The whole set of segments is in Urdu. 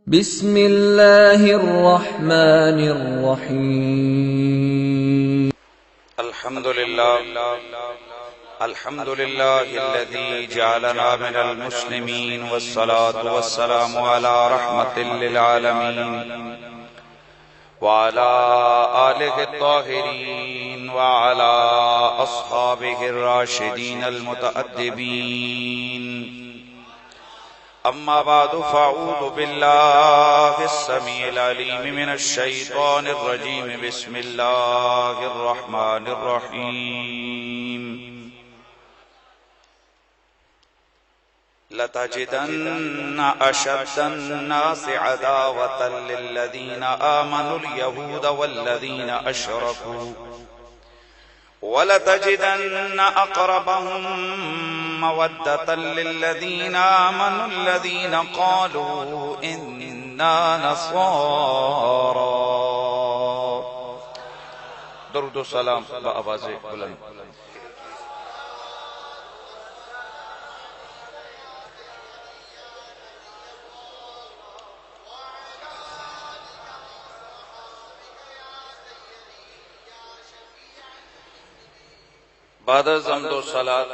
بسم اللہ الرحمن الرحیم الحمد لله الذي جعلنا من المسلمين والصلاة والسلام على رحمة للعالمين وعلى آله الطاهرين وعلى أصحابه الراشدين المتأدبين. أما بعد فأعوذ بالله السميع العليم من الشيطان الرجيم. بسم الله الرحمن الرحيم. لتجدن أشد الناس عداوة للذين آمنوا اليهود والذين أشركوا ولتجدن أقربهم مودة للذين آمنوا الذين قالوا إنا نصارى. درود و سلام بآواز بلند. بعد از حمد و صلات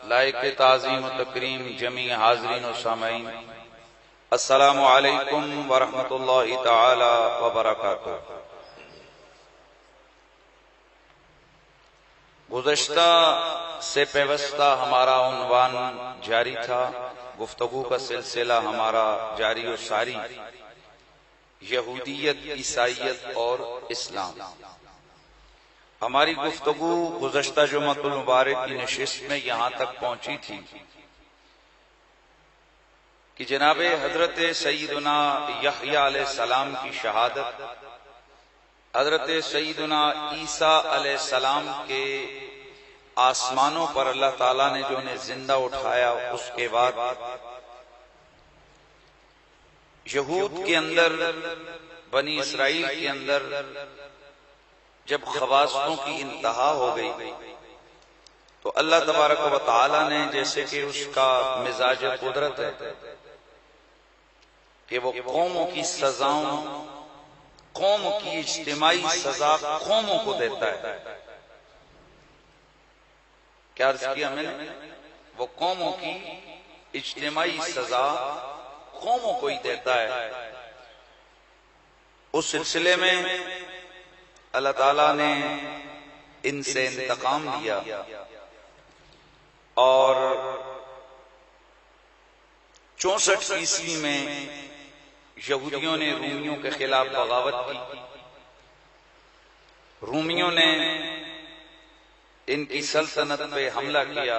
لائق تعظیم و تکریم جمیع حاضرین و سامعین، السلام علیکم ورحمۃ اللہ تعالی وبرکاتہ. گزشتہ سے پیوستہ ہمارا عنوان جاری تھا، گفتگو کا سلسلہ ہمارا جاری و ساری، یہودیت، عیسائیت اور اسلام. ہماری گفتگو گزشتہ جمعۃ المبارک کی نشست میں یہاں تک پہنچی تھی کہ جناب حضرت سیدنا یحییٰ علیہ السلام کی شہادت، حضرت سیدنا عیسیٰ علیہ السلام کے آسمانوں پر اللہ تعالیٰ نے جو انہیں زندہ اٹھایا، اس کے بعد یہود کے اندر، بنی اسرائیل کے اندر جب خواصوں کی انتہا ہو گئی تو اللہ تبارک و تعالی نے، جیسے کہ اس کا مزاج قدرت ہے کہ وہ قوموں کی سزاؤں، قوم کی اجتماعی سزا قوموں کو دیتا ہے. کیا عرض کیا میں نے؟ وہ قوموں کی اجتماعی سزا قوموں کو ہی دیتا ہے. اس سلسلے میں اللہ تعالیٰ نے ان سے انتقام لیا اور 64 عیسوی میں یہودیوں نے رومیوں کے خلاف بغاوت کی. رومیوں نے ان کی سلطنت پہ حملہ کیا.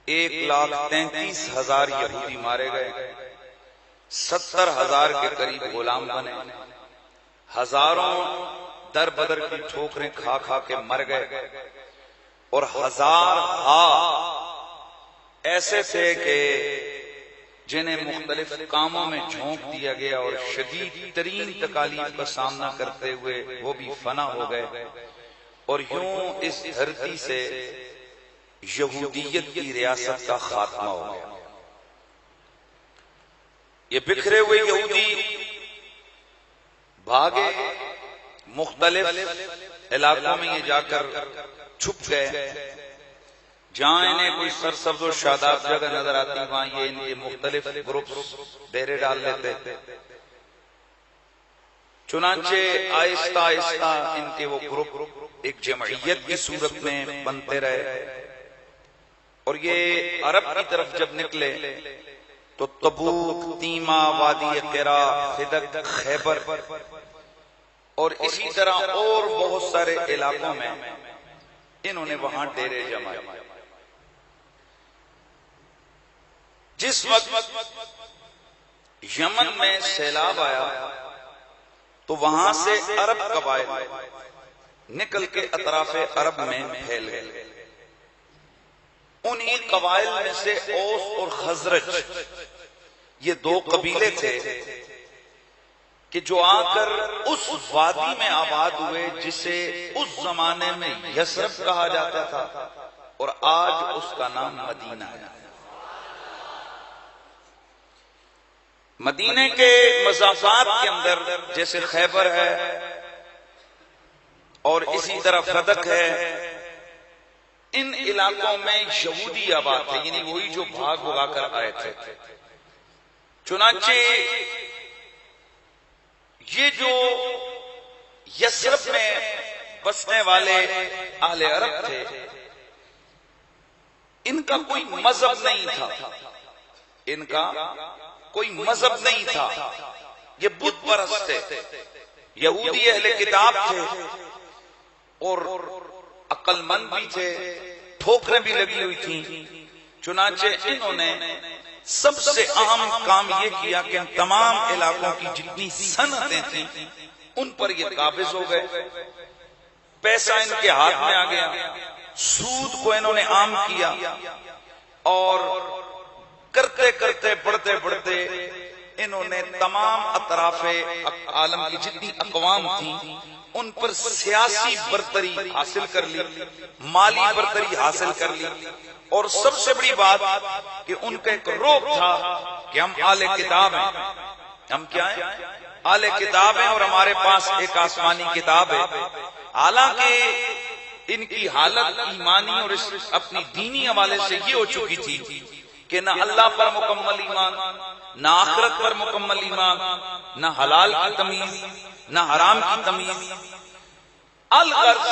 1,33,000 یہودی مارے گئے، 70,000 کے قریب غلام بنے، ہزاروں در بدر کی ٹھوکریں کھا کھا کے مر گئے، اور ہزار ایسے تھے کہ جنہیں مختلف کاموں میں جھونک دیا گیا اور شدید ترین تکالیف کا سامنا کرتے ہوئے وہ بھی فنا ہو گئے. اور یوں اس دھرتی سے یہودیت کی ریاست کا خاتمہ ہو گیا. یہ بکھرے ہوئے یہودی بھاگے، مختلف علاقوں میں یہ جا کر چھپ گئے. جہاں انہیں کوئی سرسبز و شاداب جگہ نظر آتی وہاں یہ ان کے مختلف گروپ ڈیرے ڈال لیتے. چنانچہ آہستہ آہستہ ان کے وہ گروپ ایک جمعیت کی صورت میں بنتے رہے. اور یہ عرب کی طرف جب نکلے تو تبوک، تیمہ، وادی قرا، فدق، خیبر اور اسی طرح اور بہت سارے علاقوں میں انہوں نے وہاں ڈیرے جمائے. جس وقت یمن میں سیلاب آیا تو وہاں سے عرب قبائل نکل کے اطراف عرب میں پھیل گئے. انہی قبائل میں سے اوس اور خزرج، یہ 2 قبیلے تھے کہ جو آ کر اس وادی میں آباد ہوئے جسے اس زمانے میں یثرب کہا جاتا تھا اور آج اس کا نام مدینہ ہے. مدینے کے مضافات کے اندر جیسے خیبر ہے اور اسی طرح فدق ہے، ان علاقوں میں یہودی آباد تھے، یعنی وہی جو بھاگ بھگا کر آئے تھے۔ چنانچہ یہ جو یثرب میں بسنے والے اہل عرب تھے، ان کا کوئی مذہب نہیں تھا، ان کا کوئی مذہب نہیں تھا، یہ بت پرست تھے، یہودی اہل کتاب تھے اور عقل مند بھی تھے، ٹھوکریں بھی لگی ہوئی تھیں۔ چنانچہ انہوں نے سب سے اہم کام یہ کیا کہ ان تمام علاقوں کی جتنی صنعتیں تھیں ان پر یہ قابض ہو گئے، پیسہ ان کے ہاتھ میں آ گیا، سود کو انہوں نے عام کیا، اور کرتے کرتے بڑھتے بڑھتے انہوں نے تمام اطراف عالم کی جتنی اقوام تھیں ان پر سیاسی برتری حاصل کر لی، مالی برتری حاصل کر لی، اور سب سے بڑی بات کہ ان کا ایک روپ تھا کہ ہم اہل کتاب ہیں، ہم کیا ہیں؟ اہل کتاب ہیں، اور ہمارے پاس ایک آسمانی کتاب ہے۔ حالانکہ ان کی حالت ایمانی اور اپنی دینی حوالے سے یہ ہو چکی تھی کہ نہ اللہ پر مکمل ایمان، نہ آخرت پر مکمل ایمان، نہ حلال کی تمیز، نہ حرام کی تمیز۔ الغرض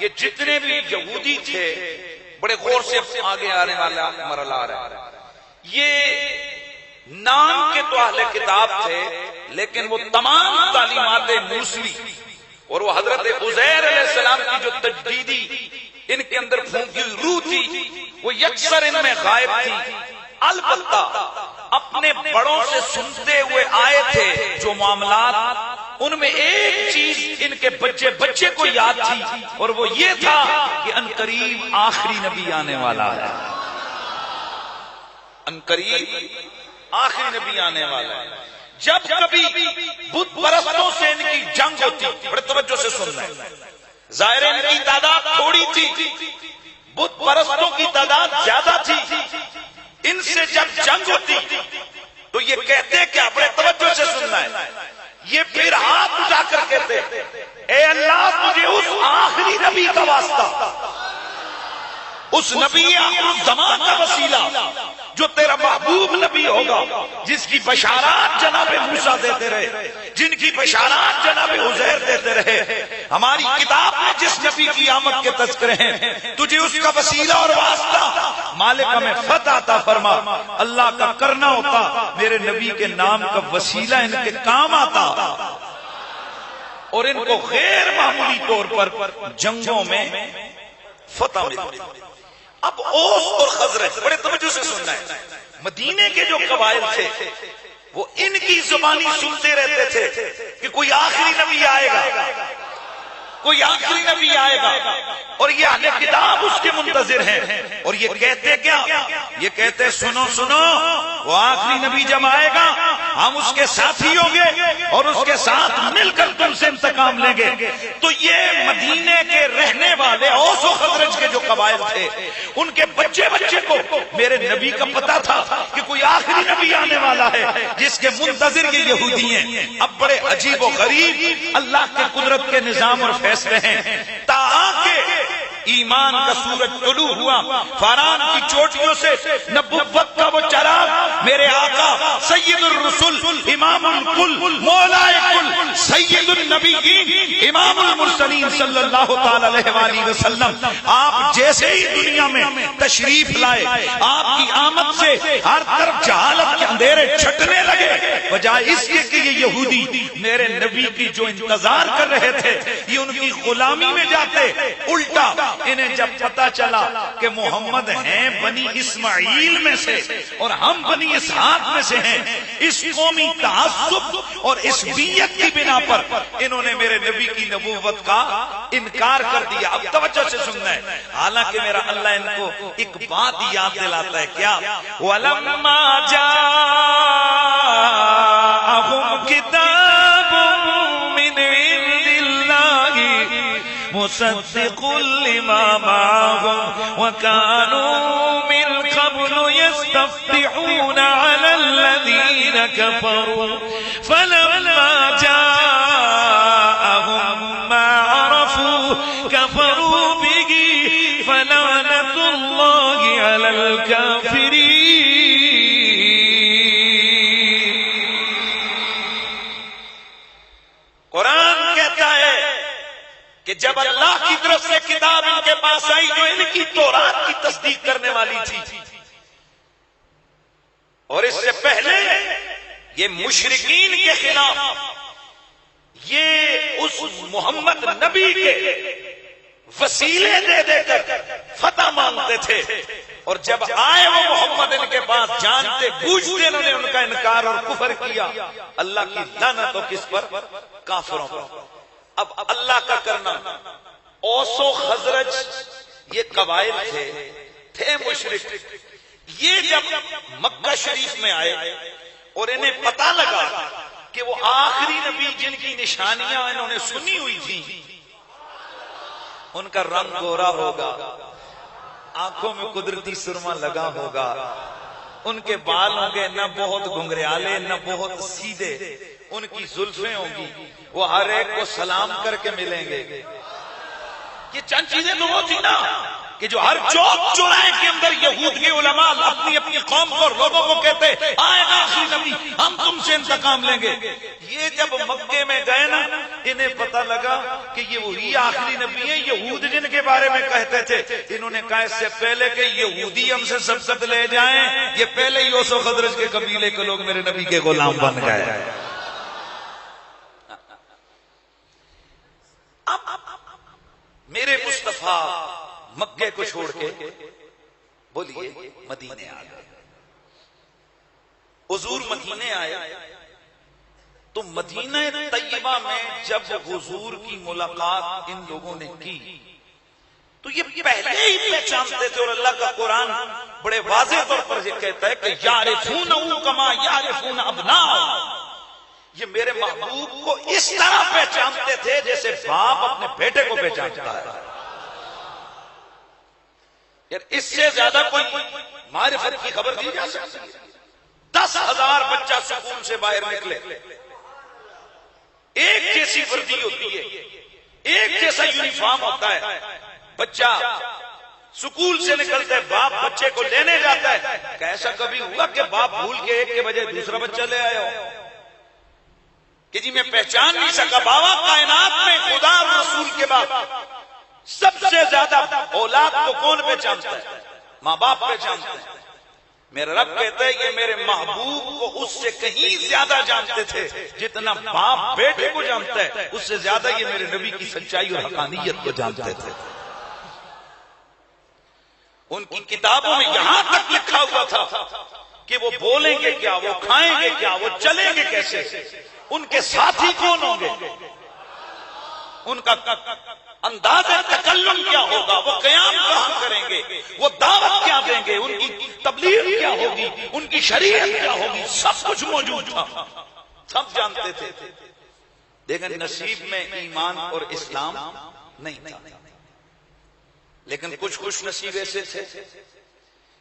یہ جتنے بھی یہودی تھے، بڑے غور سے آگے آنے والا مرحلہ آ رہا ہے، یہ نام کے تو اہل کتاب تھے لیکن وہ تمام تعلیمات موسوی اور وہ حضرت عزیر علیہ السلام کی جو تجدیدی ان کے اندر پھونکی روح تھی وہ یکسر ان میں غائب تھی۔ البتہ اپنے بڑوں سے سنتے ہوئے آئے تھے جو معاملات، ان میں ایک چیز ان کے بچے بچے کو یاد تھی، اور وہ یہ تھا کہ عنقریب آخری نبی آنے والا ہے، عنقریب آخری نبی آنے والا ہے۔ جب کبھی بت پرستوں سے ان کی جنگ ہوتی، بڑے توجہ سے سننا ہے، ظاہر ان کی تعداد تھوڑی تھی، بت پرستوں کی تعداد زیادہ تھی، ان سے جب جنگ ہوتی تو یہ کہتے کہ بڑے توجہ سے سننا ہے، یہ پھر ہاتھ اٹھا کر کہتے اے اللہ تجھے اس آخری نبی کا واسطہ، اس نبی آخر الزمان کا وسیلہ جو تیرا محبوب نبی ہوگا، جس کی بشارات جناب موسیٰ دیتے رہے، جن کی بشارات جناب عزیر دیتے رہے، ہماری کتاب میں جس نبی کی آمد کے تذکرے ہیں، تجھے اس کا وسیلہ اور واسطہ مالک ہمیں فتح عطا فرما۔ اللہ کا کرنا ہوتا میرے نبی کے نام کا وسیلہ ان کے کام آتا اور ان کو غیر معمولی طور پر جنگوں میں فتح ملتی۔ اب اوس اور خزرج، بڑے توجہ سے سننا ہے، مدینے کے جو قبائل تھے وہ ان کی زبانی سنتے رہتے تھے کہ کوئی آخری نبی آئے گا، کوئی آخری نبی آئے گا، اور یہ اہل کتاب اس کے منتظر ہیں، اور یہ کہتے کیا؟ یہ کہتے سنو سنو، وہ آخری نبی جب آئے گا ہم اس کے ساتھی ہوں گے اور اس کے ساتھ مل کر تم سے انتقام لیں گے۔ تو یہ مدینے کے رہنے والے اوس و خزرج کے جو قبائل تھے ان کے بچے بچے کو میرے نبی کا پتا تھا کہ کوئی آخری نبی آنے والا ہے جس کے منتظر یہ یہودی ہیں۔ اب بڑے عجیب و غریب اللہ کے قدرت کے نظام اور فیصلے ہیں، تاکہ ایمان کا سورج طلوع ہوا، فاران کی چوٹیوں سے نبوت کا وہ چراغ میرے آقا سید الرسل امام الکل مولا کل سید النبیین امام المرسلین صلی اللہ تعالی علیہ وآلہ وسلم، آپ جیسے ہی دنیا میں تشریف لائے، آپ کی آمد سے ہر طرف جہالت کے اندھیرے چھٹنے لگے، بجائے اس کے کہ یہ یہودی میرے نبی کی جو انتظار کر رہے تھے یہ ان کی غلامی میں جاتے، الٹا انہیں جب پتا چلا کہ محمد ہیں بنی اسماعیل میں سے اور ہم بنی اسحاق میں سے ہیں، اس قومی تعصب اور اس بیت کی بنا پر انہوں نے میرے نبی کی نبوت کا انکار کر دیا۔ اب توجہ سے سننا ہے، حالانکہ میرا اللہ ان کو ایک بات یاد دلاتا ہے، کیا؟ وَلَمَّا جَاءَهُمْ كِتَابٌ مِّنْ عِندِ اللَّهِ مُصَدِّقٌ لِّمَا مَعَهُمْ وَكَانُوا مِنْ قبل يستفتحون على الذين كفروا فلما جاءهم ما عرفوا كفروا به فلعنة الله على الكافرين. قرآن کہتا ہے کہ جب اللہ کی طرف سے کتاب ان کے پاس آئی جو ان کی تورات کی تصدیق کرنے والی تھی، اور اس سے پہلے یہ مشرکین کے خلاف یہ اس محمد نبی کے وسیلے دے دے کر فتح مانگتے تھے، اور جب آئے وہ محمد ان کے پاس جانتے بوجھتے انہوں نے ان کا انکار اور کفر کیا. اللہ کی لعنت ہو کس پر؟ کافروں پر. اب اللہ کا کرنا، اوس و خزرج یہ قبائل تھے مشرک. یہ جب مکہ شریف میں آئے اور انہیں پتہ لگا کہ وہ آخری نبی جن کی نشانیاں انہوں نے سنی ہوئی تھی، ان کا رنگ گورا ہوگا، آنکھوں میں قدرتی سرما لگا ہوگا، ان کے بال ہوں گے نہ بہت گھنگریالے نہ بہت سیدھے، ان کی زلفیں ہوں گی، وہ ہر ایک کو سلام کر کے ملیں گے. یہ چند چیزیں تو وہ تھی نا کہ جو ہر چوک چوراہے کے اندر یہود کے علماء اپنی اپنی قوم کو لوگوں کو کہتے آئے گا آخری نبی، ہم تم سے انتقام لیں گے. یہ جب مکے میں گئے نا انہیں پتہ لگا کہ یہ وہی آخری نبی ہیں یہود جن کے بارے میں کہتے تھے. انہوں نے کہا اس سے پہلے کہ یہودی ہم سے سبقت لے جائیں، یہ پہلے ہی اوس و خزرج کے قبیلے کے لوگ میرے نبی کے غلام بن گئے. میرے مصطفیٰ مکے کو چھوڑ کے بولیے مدینے آ گئے. حضور مدینے آئے تو مدینہ طیبہ میں جب حضور کی ملاقات ان لوگوں نے کی تو یہ پہلے ہی پہچانتے تھے، اور اللہ کا قرآن بڑے واضح طور پر یہ کہتا ہے کہ یعرفونہ کما یعرفون ابناءہم. یہ میرے محبوب کو اس طرح پہچانتے تھے جیسے باپ اپنے بیٹے کو پہچانتا ہے. یار اس سے زیادہ کوئی معرفت کی خبر دی جا سکتی ہے؟ 10,000 بچہ سکول سے باہر نکلے، ایک جیسی وردی ہوتی ہے، ایک جیسا یونیفارم ہوتا ہے. بچہ سکول سے نکلتا ہے، باپ بچے کو لینے جاتا ہے. ایسا کبھی ہوا کہ باپ بھول کے ایک کے بجائے دوسرا بچہ لے آیا ہو کہ جی میں پہچان نہیں سکا؟ بابا کائنات میں خدا اور رسول کے بعد سب سے زیادہ اولاد کو کون پہچانتا ہے؟ ماں باپ پہچانتے ہیں. میرا رب کہتا ہے یہ میرے محبوب کو اس سے کہیں زیادہ جانتے تھے جتنا باپ بیٹے کو جانتا ہے، اس سے زیادہ یہ میرے نبی کی سچائی اور حقانیت کو جانتے تھے. ان کی کتابوں میں یہاں تک لکھا ہوا تھا کہ وہ بولیں گے کیا، وہ کھائیں گے کیا، وہ چلیں گے کیسے، ان کے ساتھی کون ہوں گے، ان کا انداز تکلم کیا ہوگا، وہ قیام کہاں کریں گے، وہ دعوت کیا دیں گے، ان کی تبلیغ کیا ہوگی، ان کی شریعت کیا ہوگی، سب کچھ موجود تھا، سب جانتے تھے. لیکن نصیب میں ایمان اور اسلام نہیں تھا. لیکن کچھ خوش نصیب ایسے تھے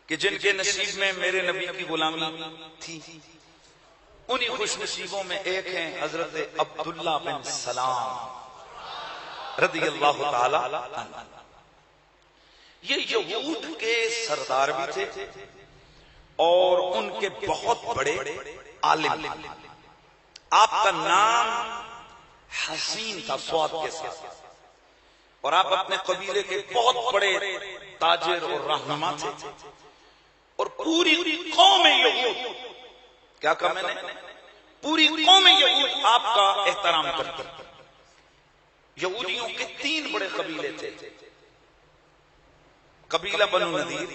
کہ جن کے نصیب میں میرے نبی کی غلامی تھی. انہی خوش نصیبوں میں ایک ہیں حضرت عبداللہ بن سلام رضی اللہ تعالی عنہ. یہ یہود کے سردار بھی تھے اور ان کے بہت بڑے عالم. آپ کا نام حسین تھا سواد کے ساتھ، اور آپ اپنے قبیلے کے بہت بڑے تاجر اور رہنما تھے. اور پوری قوم یہود، کیا کہا میں نے، پوری قوم یہود آپ کا احترام کرتی. یہودیوں کے 3 بڑے قبیلے تھے، قبیلہ بنو نذیر،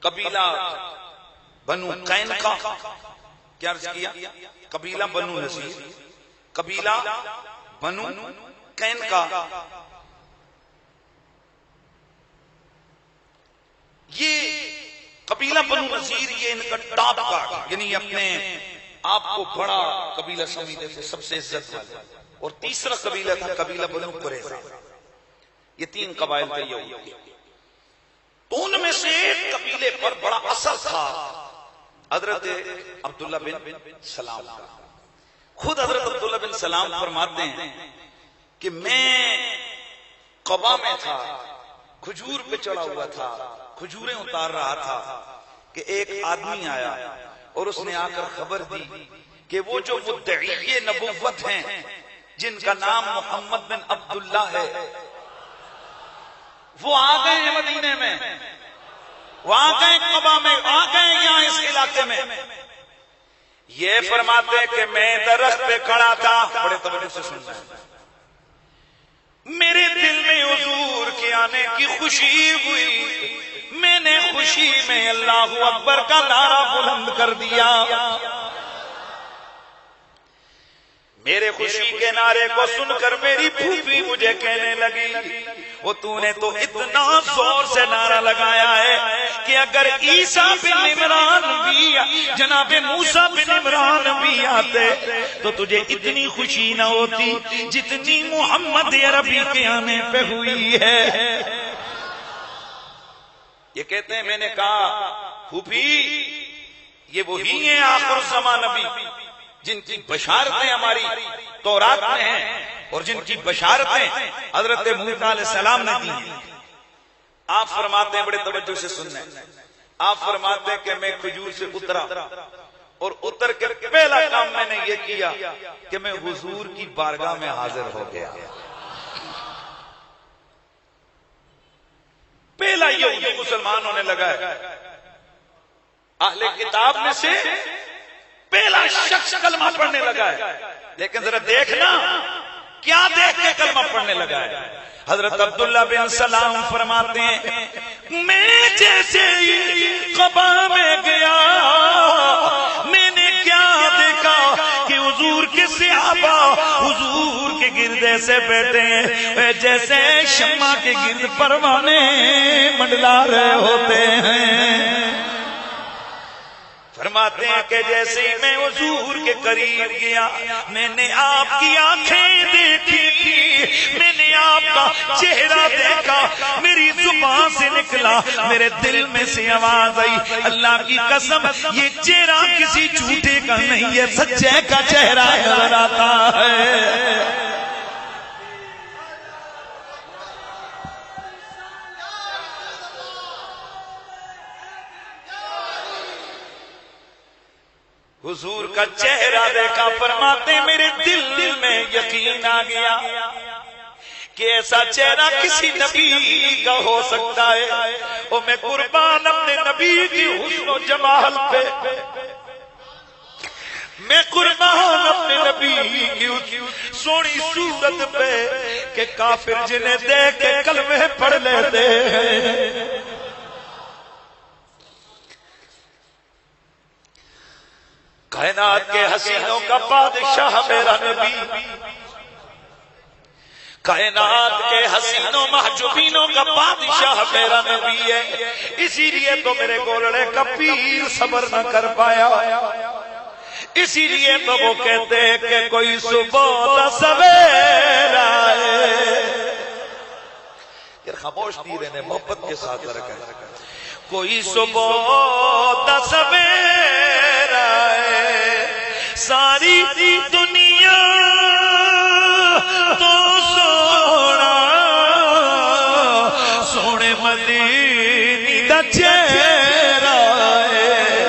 قبیلہ بنو قینقاع، کیا عرض کیا، قبیلہ بنو نذیر، قبیلہ بنو قینقاع. یہ قبیلہ بنو نذیر یہ ان کا ٹاپ کا، یعنی اپنے آپ کو بڑا قبیلہ سمجھتے تھے، سب سے عزت والے. اور تیسرا قبیلہ تھا قبیلہ بنو قریظہ. یہ 3 قبائل تھے یہود. تو ان میں سے ایک قبیلے پر بڑا اثر تھا حضرت عبداللہ بن سلام کا. خود حضرت عبداللہ بن سلام فرماتے ہیں کہ میں قبا میں تھا، کھجور پہ چڑھا ہوا تھا، کھجوریں اتار رہا تھا کہ ایک آدمی آیا اور اس نے آ کر خبر دی کہ وہ جو مدعی نبوت ہیں جن کا نام محمد بن عبداللہ ہے وہ آ گئے ہیں مدینے میں، وہ آ گئے قبا میں، آ گئے یہاں اس علاقے میں. یہ فرماتے کہ میں درخت پہ کھڑا تھا، بڑے توجہ سے سننا ہے، میرے دل میں حضور کے آنے کی خوشی ہوئی، میں نے خوشی میں اللہ اکبر کا نعرہ بلند کر دیا. میرے خوشی کے نعرے کو سن کر میری پھوپھی مجھے کہنے لگی وہ تو نے تو اتنا زور سے نعرہ لگایا ہے کہ اگر عیسیٰ بن عمران بھی، جناب موسیٰ بن عمران بھی آتے تو تجھے اتنی خوشی نہ ہوتی جتنی محمد عربی کے آنے پہ ہوئی ہے. یہ کہتے ہیں میں نے کہا پھوپھی یہ وہی ہیں آخر زمان نبی جن کی بشارتیں ہماری تورات میں ہیں اور جن کی بشارتیں حضرت موسیٰ علیہ السلام نے دی ہیں. آپ فرماتے ہیں، بڑے توجہ سے سننا ہے، آپ فرماتے ہیں کہ میں کھجور سے اترا اور اتر کے پہلا کام میں نے یہ کیا کہ میں حضور کی بارگاہ میں حاضر ہو گیا. پہلا یہودی مسلمان ہونے لگا ہے، اہل کتاب میں سے پہلا شخص کلمہ پڑھنے لگا ہے. لیکن ذرا دیکھنا کیا دیکھ کے کلمہ پڑھنے لگا ہے. حضرت عبداللہ بن سلام فرماتے ہیں میں جیسے ہی قبا میں گیا میں نے کیا دیکھا کہ حضور کے صحابہ حضور کے گرد ایسے بیٹھے ہیں جیسے شمع کے گرد پروانے منڈلا رہے ہوتے ہیں. فرماتے ہیں کہ جیسے ہی میں حضور کے قریب گیا میں نے آپ کی آنکھیں دیکھی تھی، میں نے آپ کا چہرہ دیکھا، میری زبان سے نکلا، میرے دل میں سے آواز آئی اللہ کی قسم یہ چہرہ کسی جھوٹے کا نہیں، یہ سچے کا چہرہ نظر آتا ہے. حضور کا چہرہ دیکھا، فرماتے میرے دل میں یقین آ گیا کہ ایسا چہرہ کسی نبی کا ہو سکتا ہے. اور میں قربان اپنے نبی کی حسن و جمال پہ، میں قربان اپنے نبی کی سونی صورت پہ کہ کافر جنہیں دیکھ کے کلمے پڑھ لیتے ہیں. کائنات کے حسینوں کا بادشاہ میرا نبی، کائنات کے حسینوں محجوبینوں کا بادشاہ میرا نبی ہے. اسی لیے تو میرے گولڑے کا پیر صبر نہ کر پایا، اسی لیے تو وہ کہتے ہیں کہ کوئی صبح سویر آئے. خاموش نہیں رہنے، محبت کے ساتھ رکھیں. کوئی صبح سویر آئے ساری دنیا تو سونا سونے مدینے دا چہرہ ہے.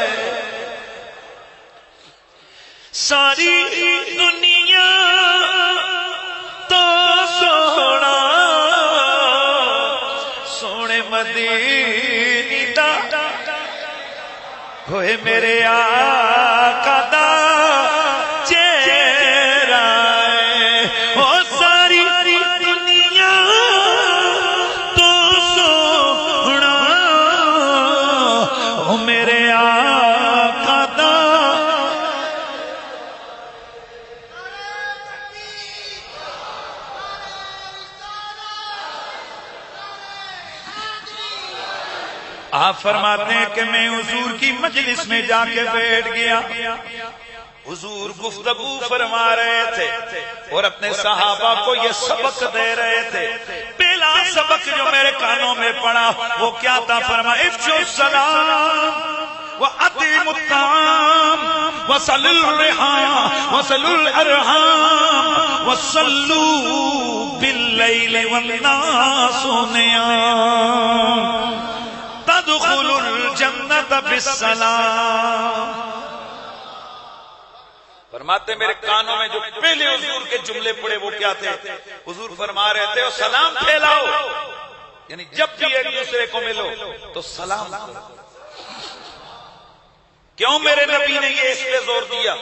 ساری دنیا تو سونا سونے مدینے دا ہوئے میرے آقا دا چہرہ ہے. او ساری دنیا تو سونا او میرے آقا دا. آپ فرماتے ہیں کہ میں حضور کی مجلس میں جا کے بیٹھ گیا، حضور گفتگو فرما رہے تھے اور اپنے صحابہ کو یہ سبق دے رہے تھے. پہلا سبق جو میرے کانوں میں پڑا وہ کیا تھا؟ فرمایا افشوا السلام وَأَطْعِمُوا الطَّعَامَ وَصِلُوا الْأَرْحَامَ وَصَلُّوا بِاللَّيْلِ وَالنَّاسُ نِيَامٌ تَدْخُلُوا الْجَنَّةَ بِالسَّلَامِ۔ فرماتے میرے کانوں میں جو پہلے حضور کے جملے پڑے وہ کیا تھے؟ حضور فرما رہے تھے وہ سلام پھیلاؤ، یعنی جب بھی ایک دوسرے کو ملو تو سلام کرو۔ کیوں میرے نبی نے یہ اس پہ زور دیا؟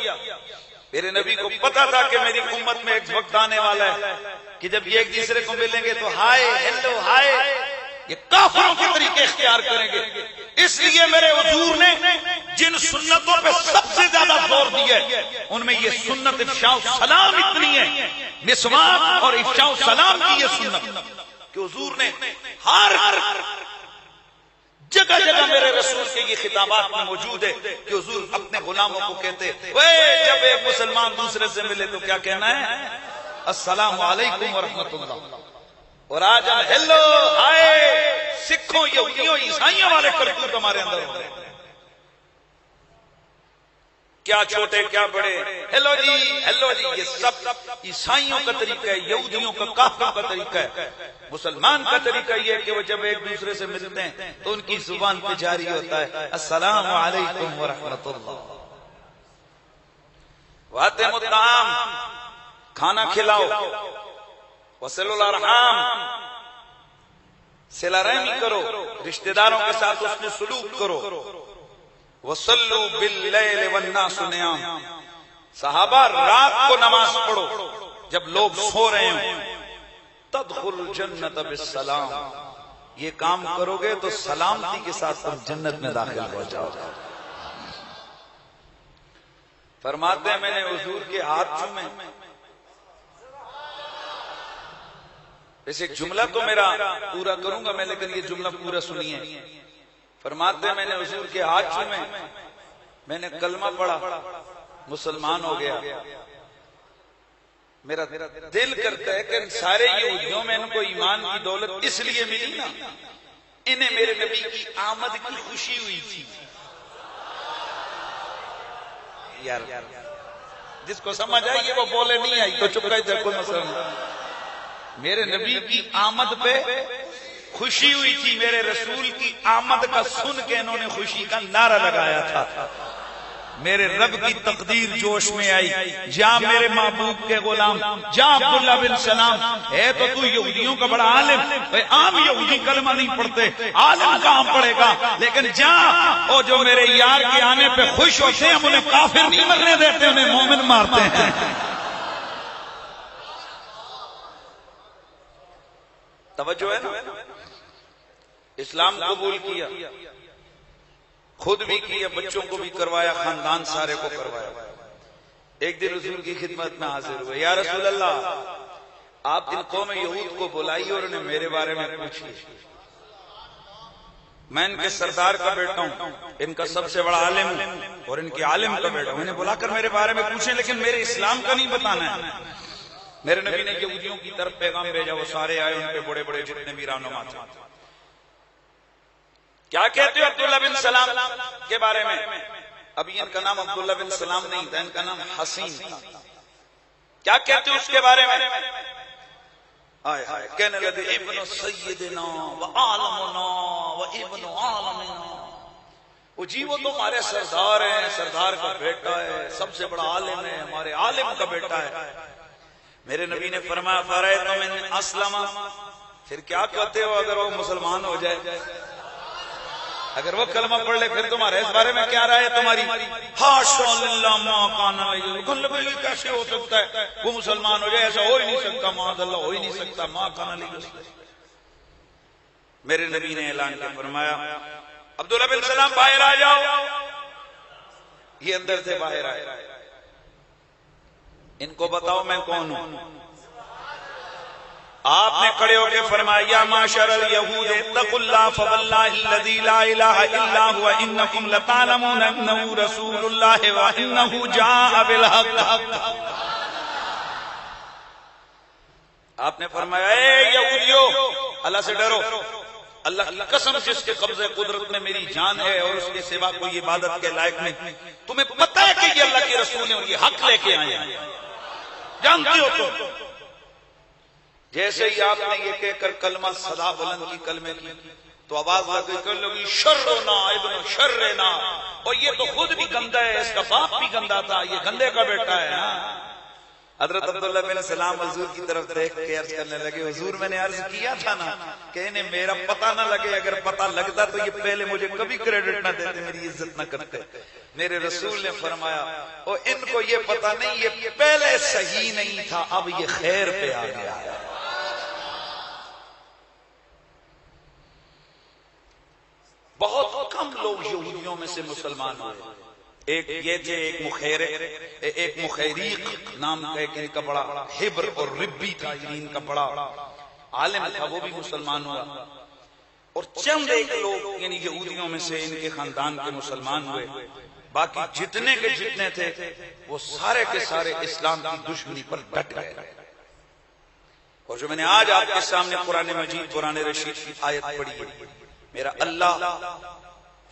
میرے نبی کو پتا تھا کہ میری امت میں ایک وقت آنے والا ہے کہ جب یہ ایک دوسرے کو ملیں گے تو ہائے ہیلو ہائے یہ کافروں کے طریقے اختیار کریں گے۔ اس لیے میرے حضور نے جن سنتوں پہ سب سے زیادہ زور دیا ہے ان میں یہ سنت افشاء السلام اتنی ہے، مسواک اور افشاء السلام کی یہ سنت کہ حضور نے ہر جگہ جگہ میرے رسول کے یہ خطابات میں موجود ہے کہ حضور اپنے غلاموں کو کہتے جب ایک مسلمان دوسرے سے ملے تو کیا کہنا ہے؟ السلام علیکم ورحمۃ اللہ۔ اور آج ہم ہیلو ہائے سکھوں یہودیوں عیسائیوں والے کرتوت ہمارے اندر ہو رہے ہیں، کیا چھوٹے کیا بڑے، ہیلو جی یہ سب عیسائیوں کا طریقہ ہے، یہودیوں کا کافروں کا طریقہ ہے۔ مسلمان کا طریقہ یہ ہے کہ وہ جب ایک دوسرے سے ملتے ہیں تو ان کی زبان پہ جاری ہوتا ہے السلام علیکم ورحمۃ اللہ۔ وَأَطْعِمُوا الطَّعَامَ، کھانا کھلاؤ، وَصِلُوا الْأَرْحَامَ، صلہ رحمی کرو، رشتہ داروں کے ساتھ اس نے سلوک کرو، وَصَلُّوا بِاللَّيْلِ وَالنَّاسُ نِيَامٌ، صحابہ رات کو نماز پڑھو جب لوگ سو رہے ہوں، تدخل الجنت بالسلام، یہ کام کرو گے تو سلامتی کے ساتھ تم جنت میں داخل ہو جاؤ گے۔ فرماتے ہیں میں نے حضور کے ہاتھ چومے، ویسے جملہ تو میرا پورا کروں گا میں لیکن یہ جملہ پورا سنیے۔ فرماتے ہیں میں نے حضور کے ہاتھ چومے، میں نے کلمہ پڑھا، مسلمان ہو گیا۔ میرا دل کرتا ہے کہ ان سارے یہودیوں میں ان کو ایمان کی دولت اس لیے ملی نا، انہیں میرے نبی کی آمد کی خوشی ہوئی تھی۔ یار جس کو سمجھ آئی وہ بولے نہیں آئی تو چپ رہے تھے، کوئی مسئلہ نہیں۔ میرے نبی کی آمد پہ خوشی ہوئی تھی، میرے رسول کی آمد کا سن کے انہوں نے خوشی کا نعرہ لگایا تھا۔ میرے رب کی تقدیر جوش میں آئی، جا میرے محبوب کے غلام، جا عبداللہ بن سلام، ہے تو یہودیوں کا بڑا عالم، عام یہودی کلمہ نہیں پڑھتے، عالم کہاں پڑھے گا، لیکن جا اور جو میرے یار کے آنے پہ خوش ہوتے ہیں ہم انہیں کافر نہیں مرنے دیتے، انہیں مومن مارتے ہیں۔ توجہ ہے نا؟ اسلام قبول کیا، خود بھی کیا، بچوں کو بھی کروایا، خاندان سارے کو کروایا۔ ایک دن حضور کی خدمت میں حاضر ہوئے، یا رسول اللہ آپ ان قوم یہود کو بلائی اور انہیں میرے بارے میں پوچھیے، میں ان کے سردار کا بیٹا ہوں، ان کا سب سے بڑا عالم ہوں اور ان کے عالم کا بیٹا ہوں، انہیں بلا کر میرے بارے میں پوچھیں لیکن میرے اسلام کا نہیں بتانا ہے۔ میرے نبی نے یہودیوں کی طرف پیغام بھیجا، وہ سارے آئے، ان پہ بڑے بڑے جتنے بھی رہنما تھے۔ کیا کہتے ہو عبداللہ بن سلام کے بارے میں؟ ابھی ان کا نام عبداللہ بن سلام نہیں تھا، ان کا نام حسین تھا۔ کیا کہتے ہو اس کے بارے میں؟ آئے آئے کہنے لگے ابن سیدنا و عالمنا و ابن عالمنا، وہ جی وہ تو ہمارے سردار ہیں، سردار کا بیٹا ہے، سب سے بڑا عالم ہے، ہمارے عالم کا بیٹا ہے۔ میرے نبی نے فرمایا فرائض من اسلم، پھر کیا کہتے ہو اگر وہ مسلمان ہو جائے، اگر وہ کلمہ پڑھ لے پھر تمہارے اس بارے میں کیا رائے ہے تمہاری؟ حاشا للہ ما کان علیہ، کیسے ہو سکتا ہے وہ مسلمان ہو جائے، ایسا ہو ہی نہیں سکتا، معاذ اللہ ہو ہی نہیں سکتا، ما کان علیہ۔ میرے نبی نے اعلان کیا، فرمایا عبداللہ بن سلام باہر آ جاؤ۔ یہ اندر سے باہر آئے، ان کو بتاؤ میں کون ہوں۔ آپ نے کھڑے ہو کے فرمایا یا معاشر الیہود اتقوا اللہ فواللہ الذی لا الہ الا هو انکم لتعلمون انہ رسول اللہ وانہ جاء بالحق۔ آپ نے فرمایا اے یہودیو اللہ سے ڈرو. اللہ کی قسم جس کے قبضے قدرت میں میری جان ہے اور اس کے سوا کوئی عبادت کے لائق نہیں. تمہیں پتہ ہے کہ یہ اللہ کے رسول ہیں اور یہ حق لے کے آئے ہیں, جانتے ہو تم. جیسے ہی آپ نے یہ کہہ کر کلمہ صدا بلند کی کلمے کی تو آواز آ گئی کرنے لگی شرنا ابن شرنا, اور یہ تو خود بھی گندا ہے, اس کا باپ بھی گندا تھا, یہ گندے کا بیٹا ہے. حضرت عبداللہ بن سلام حضور کی طرف دیکھ کے عرض کرنے لگے, حضور میں نے عرض کیا تھا نا کہ انہیں میرا پتہ نہ لگے, اگر پتہ لگتا تو یہ پہلے مجھے کبھی کریڈٹ نہ دیتے, میری عزت نہ کرتے. میرے رسول نے فرمایا اور ان کو یہ پتہ نہیں, یہ پہلے صحیح نہیں تھا, اب یہ خیر پہ آ گیا ہے. بہت کم لوگ یہودیوں میں سے مسلمان ہوئے. ایک یہ تھے, ایک مخیریق نام کا ایک ان کا بڑا حبر اور ربی تھا, ان کا بڑا عالم تھا, وہ بھی مسلمان ہوا. اور چند ایک لوگ یعنی یہودیوں میں سے ان کے خاندان کے مسلمان ہوئے. باقی جتنے کے جتنے تھے وہ سارے کے سارے اسلام کی دشمنی پر ڈٹ گئے. اور جو میں نے آج آپ کے سامنے قرآن مجید قرآن رشید کی آیت پڑھی ہے, میرا اللہ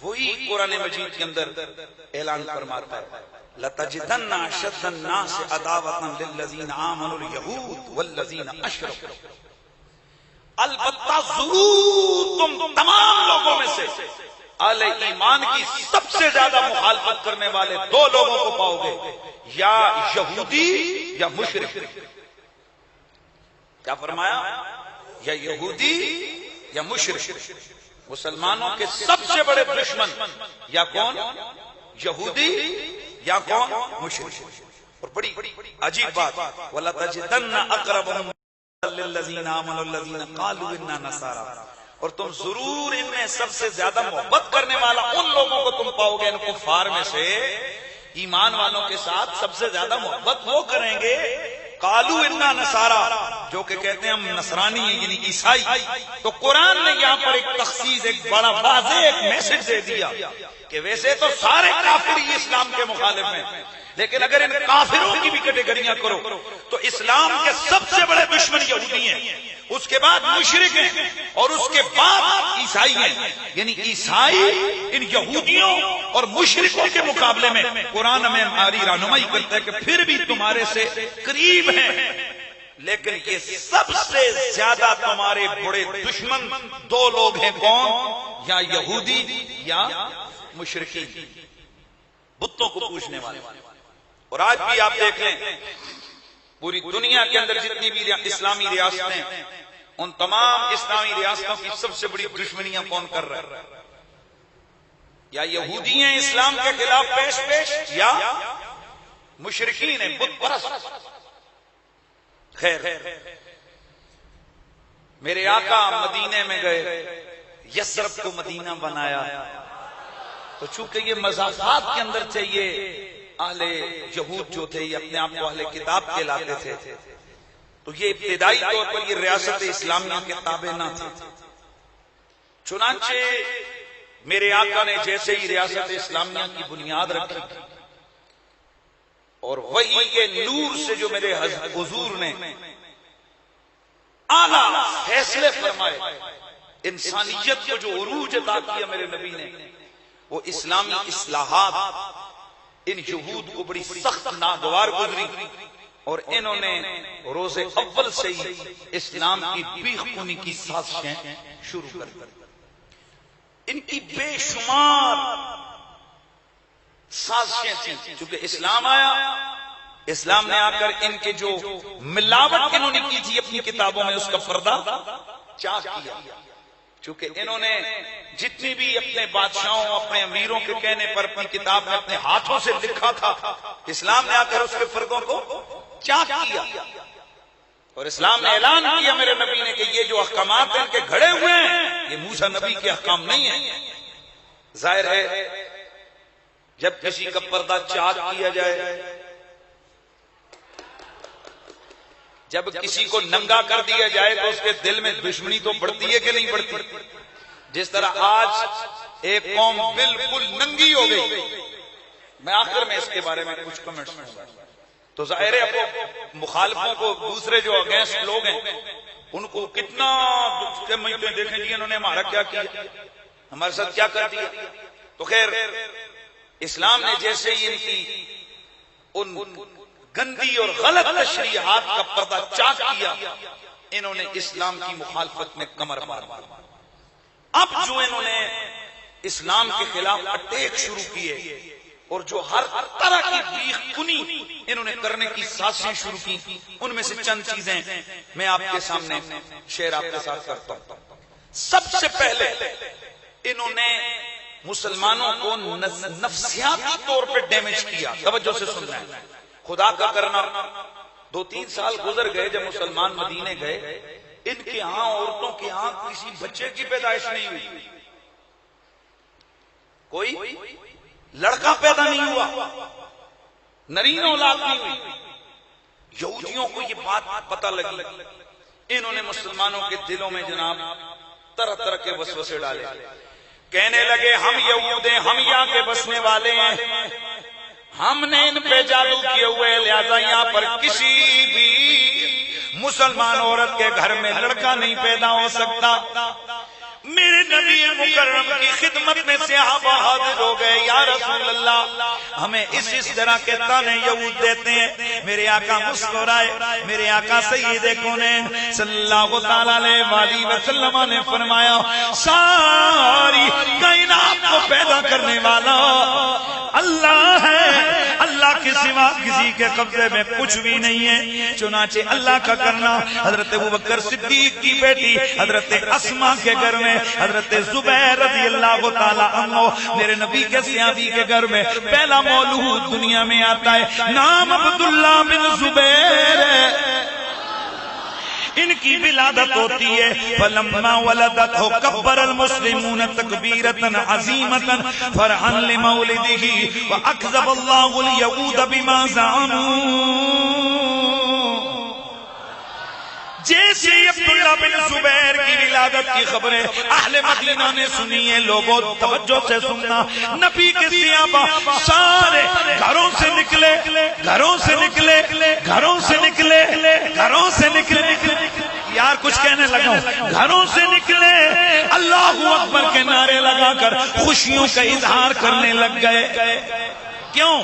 وہی قرآن مجید کے اندر اعلان فرماتا ہے لَتَجِدَنَّ أَشَدَّ النَّاسِ عَدَاوَةً لِلَّذِينَ آمَنُوا الْيَهُودُ وَالَّذِينَ أَشْرَكُوا. البتہ ضرور تم تمام لوگوں میں سے اہل ایمان کی سب سے زیادہ مخالفت کرنے والے دو لوگوں کو پاؤ گے, یا یہودی یا مشرک. کیا فرمایا؟ یا یہودی یا مشرک. مسلمانوں کے سب سے بڑے دشمن یا کون؟ یہودی یا کون؟ مشرک. اور بڑی عجیب بات, وَلَتَجِدَنَّ أَقْرَبَهُمْ لِلَّذِينَ آمَنُوا الَّذِينَ قَالُوا إِنَّا نَصَارَىٰ. اور تم ضرور ان میں سب سے زیادہ محبت کرنے والا ان لوگوں کو تم پاؤ گے, ان کفار میں سے ایمان والوں کے ساتھ سب سے زیادہ محبت وہ کریں گے قالوا انا نصارى, جو کہ کہتے ہیں ہم نصرانی ہیں یعنی عیسائی. تو قرآن نے یہاں پر ایک تخصیص, ایک بڑا واضح ایک میسج دے دیا کہ ویسے تو سارے کافر ہی اسلام کے مخالف ہیں, لیکن اگر ان کافروں کی بھی کیٹیگریاں کرو تو اسلام کے سب سے بڑے دشمن یہودی ہیں, اس کے بعد مشرک ہیں, اور اس کے بعد عیسائی ہیں. یعنی عیسائی ان یہودیوں اور مشرکوں کے مقابلے میں قرآن ہمیں ہماری رہنمائی کرتا ہے کہ پھر بھی تمہارے سے قریب ہیں, لیکن یہ سب سے زیادہ تمہارے بڑے دشمن دو لوگ ہیں. کون؟ یا یہودی یا مشرکی, بتوں کو پوجنے والے. اور آج بھی آپ دیکھ لیں پوری دنیا کے اندر جتنی بھی اسلامی ریاستیں, ان تمام اسلامی ریاستوں کی سب سے بڑی دشمنیاں کون کر رہا ہے؟ یا یہودی ہیں اسلام کے خلاف پیش یا مشرکین ہیں بت پرست. خیر, میرے آقا مدینے میں گئے, یثرب کو مدینہ بنایا, تو چونکہ یہ مضافات کے اندر تھے, یہ اہل یہود جو تھے یہ اپنے آپ کو اہل کتاب کہلاتے تھے, تو یہ ابتدائی طور پر یہ ریاست اسلامیہ کے تابع نہ تھے. چنانچہ میرے آقا نے جیسے ہی ریاست اسلامیہ کی بنیاد رکھی اور وہی کے نور سے جو میرے حضور نے اعلیٰ فیصلے فرمائے, انسانیت کو جو عروج عطا کیا میرے نبی نے, وہ اسلامی اصلاحات ان یہود کو بڑی سخت ناگوار گزری, اور انہوں نے روز اول سے ہی اسلام کی بیخ کنی کی سازشیں شروع کر دی. ان کی بے شمار سازشیں تھیں, چونکہ اسلام آیا, اسلام نے آ کر ان کے جو ملاوٹ انہوں نے کی تھی اپنی کتابوں میں اس کا پردہ چاک کیا. چونکہ انہوں نے جتنی بھی اپنے بادشاہوں اپنے امیروں کے کہنے پر اپنی کتاب میں اپنے ہاتھوں سے لکھا تھا, اسلام نے آ کر اس کے پردوں کو چاک کیا. اور اسلام نے اعلان کیا میرے نبی نے کہ یہ جو احکامات ہیں ان کے گھڑے ہوئے ہیں, یہ موسیٰ نبی کے احکام نہیں ہیں. ظاہر ہے جب کسی کا پردہ چاک کیا جائے, جب کسی کو ننگا کر دیا جائے تو اس کے دل میں دشمنی تو بڑھتی ہے کہ نہیں بڑھتی؟ جس طرح آج ایک قوم بالکل ننگی ہو گئی. میں آخر میں اس کے بارے میں کچھ کمنٹس کروں گا. تو ظاہر ہے مخالفوں کو دوسرے جو اگینسٹ لوگ ہیں ان کو کتنا دکھ کے مجھے دیکھیں جی انہوں نے ہمارا کیا کیا، ہمارے ساتھ کیا کر دیا. تو خیر اسلام نے جیسے ہی ان کی ان گندی اور غلط تشریحات کا پردہ چاک کیا، انہوں نے اسلام کی مخالفت میں کمر مار دی. اب جو انہوں نے اسلام کے خلاف اٹیک شروع کیے اور جو ہر طرح کی بیخ کنی انہوں نے کرنے کی سازشیں شروع کی، ان میں سے چند چیزیں میں آپ کے سامنے شیئر آپ کے ساتھ کرتا ہوں. سب سے پہلے انہوں نے مسلمانوں کو نفسیاتی طور پہ ڈیمیج کیا. توجہ سے سننا ہے، خدا کا کرنا 2-3 سال گزر گئے جب مسلمان مدینے گئے، ان کے ہاں عورتوں کے ہاں کسی بچے کی پیدائش نہیں ہوئی، کوئی لڑکا پیدا نہیں ہوا، نرین اولاد نہیں ہوئی. یہودیوں کو یہ بات پتہ لگی، انہوں نے مسلمانوں کے دلوں میں جناب طرح طرح کے وسوسے ڈالے. کہنے لگے ہم یہود ہیں، ہم یہاں کے بسنے والے ہیں، ہم نے ان پہ جادو کیے ہوئے، لہذا یہاں پر کسی بھی مسلمان عورت کے گھر میں لڑکا نہیں پیدا ہو سکتا. میرے نبی مکرم کی خدمت میں صحابہ حاضر ہو گئے، یا رسول اللہ ہمیں اس طرح کے تانے یہود دیتے ہیں. میرے آقا مسکرائے، میرے آقا سید کونین صلی اللہ تعالی علیہ وآلہ وسلم نے فرمایا ساری کائنات کو پیدا کرنے والا اللہ ہے، اللہ کے سوا کسی کے قبضے میں کچھ بھی نہیں ہے. چنانچہ اللہ کا کرنا حضرت ابوبکر صدیق کی بیٹی حضرت اسما کے گھر میں حضرت زبیر رضی اللہ تعالی عنہ میرے نبی کے صحابی کے گھر میں پہلا مولود دنیا میں آتا ہے، نام عبداللہ بن زبیر. ان کی ولادت ہوتی ہے، فلما ولدته كبر المسلمون تكبيرة عظيمة فرحا لمولده واكذب الله اليهود بما زعموا. جیسے عبداللہ بن زبیر کی ولادت کی خبریں اہل مدینہ نے سنی ہے، لوگوں توجہ سے سننا، نبی کے صحابہ سارے گھروں سے نکلے، گھروں سے نکلے، گھروں سے نکلے، گھروں سے نکلے، یار کچھ کہنے لگا ہوں، گھروں سے نکلے، اللہ اکبر کے نعرے لگا کر خوشیوں کا اظہار کرنے لگ گئے. کیوں؟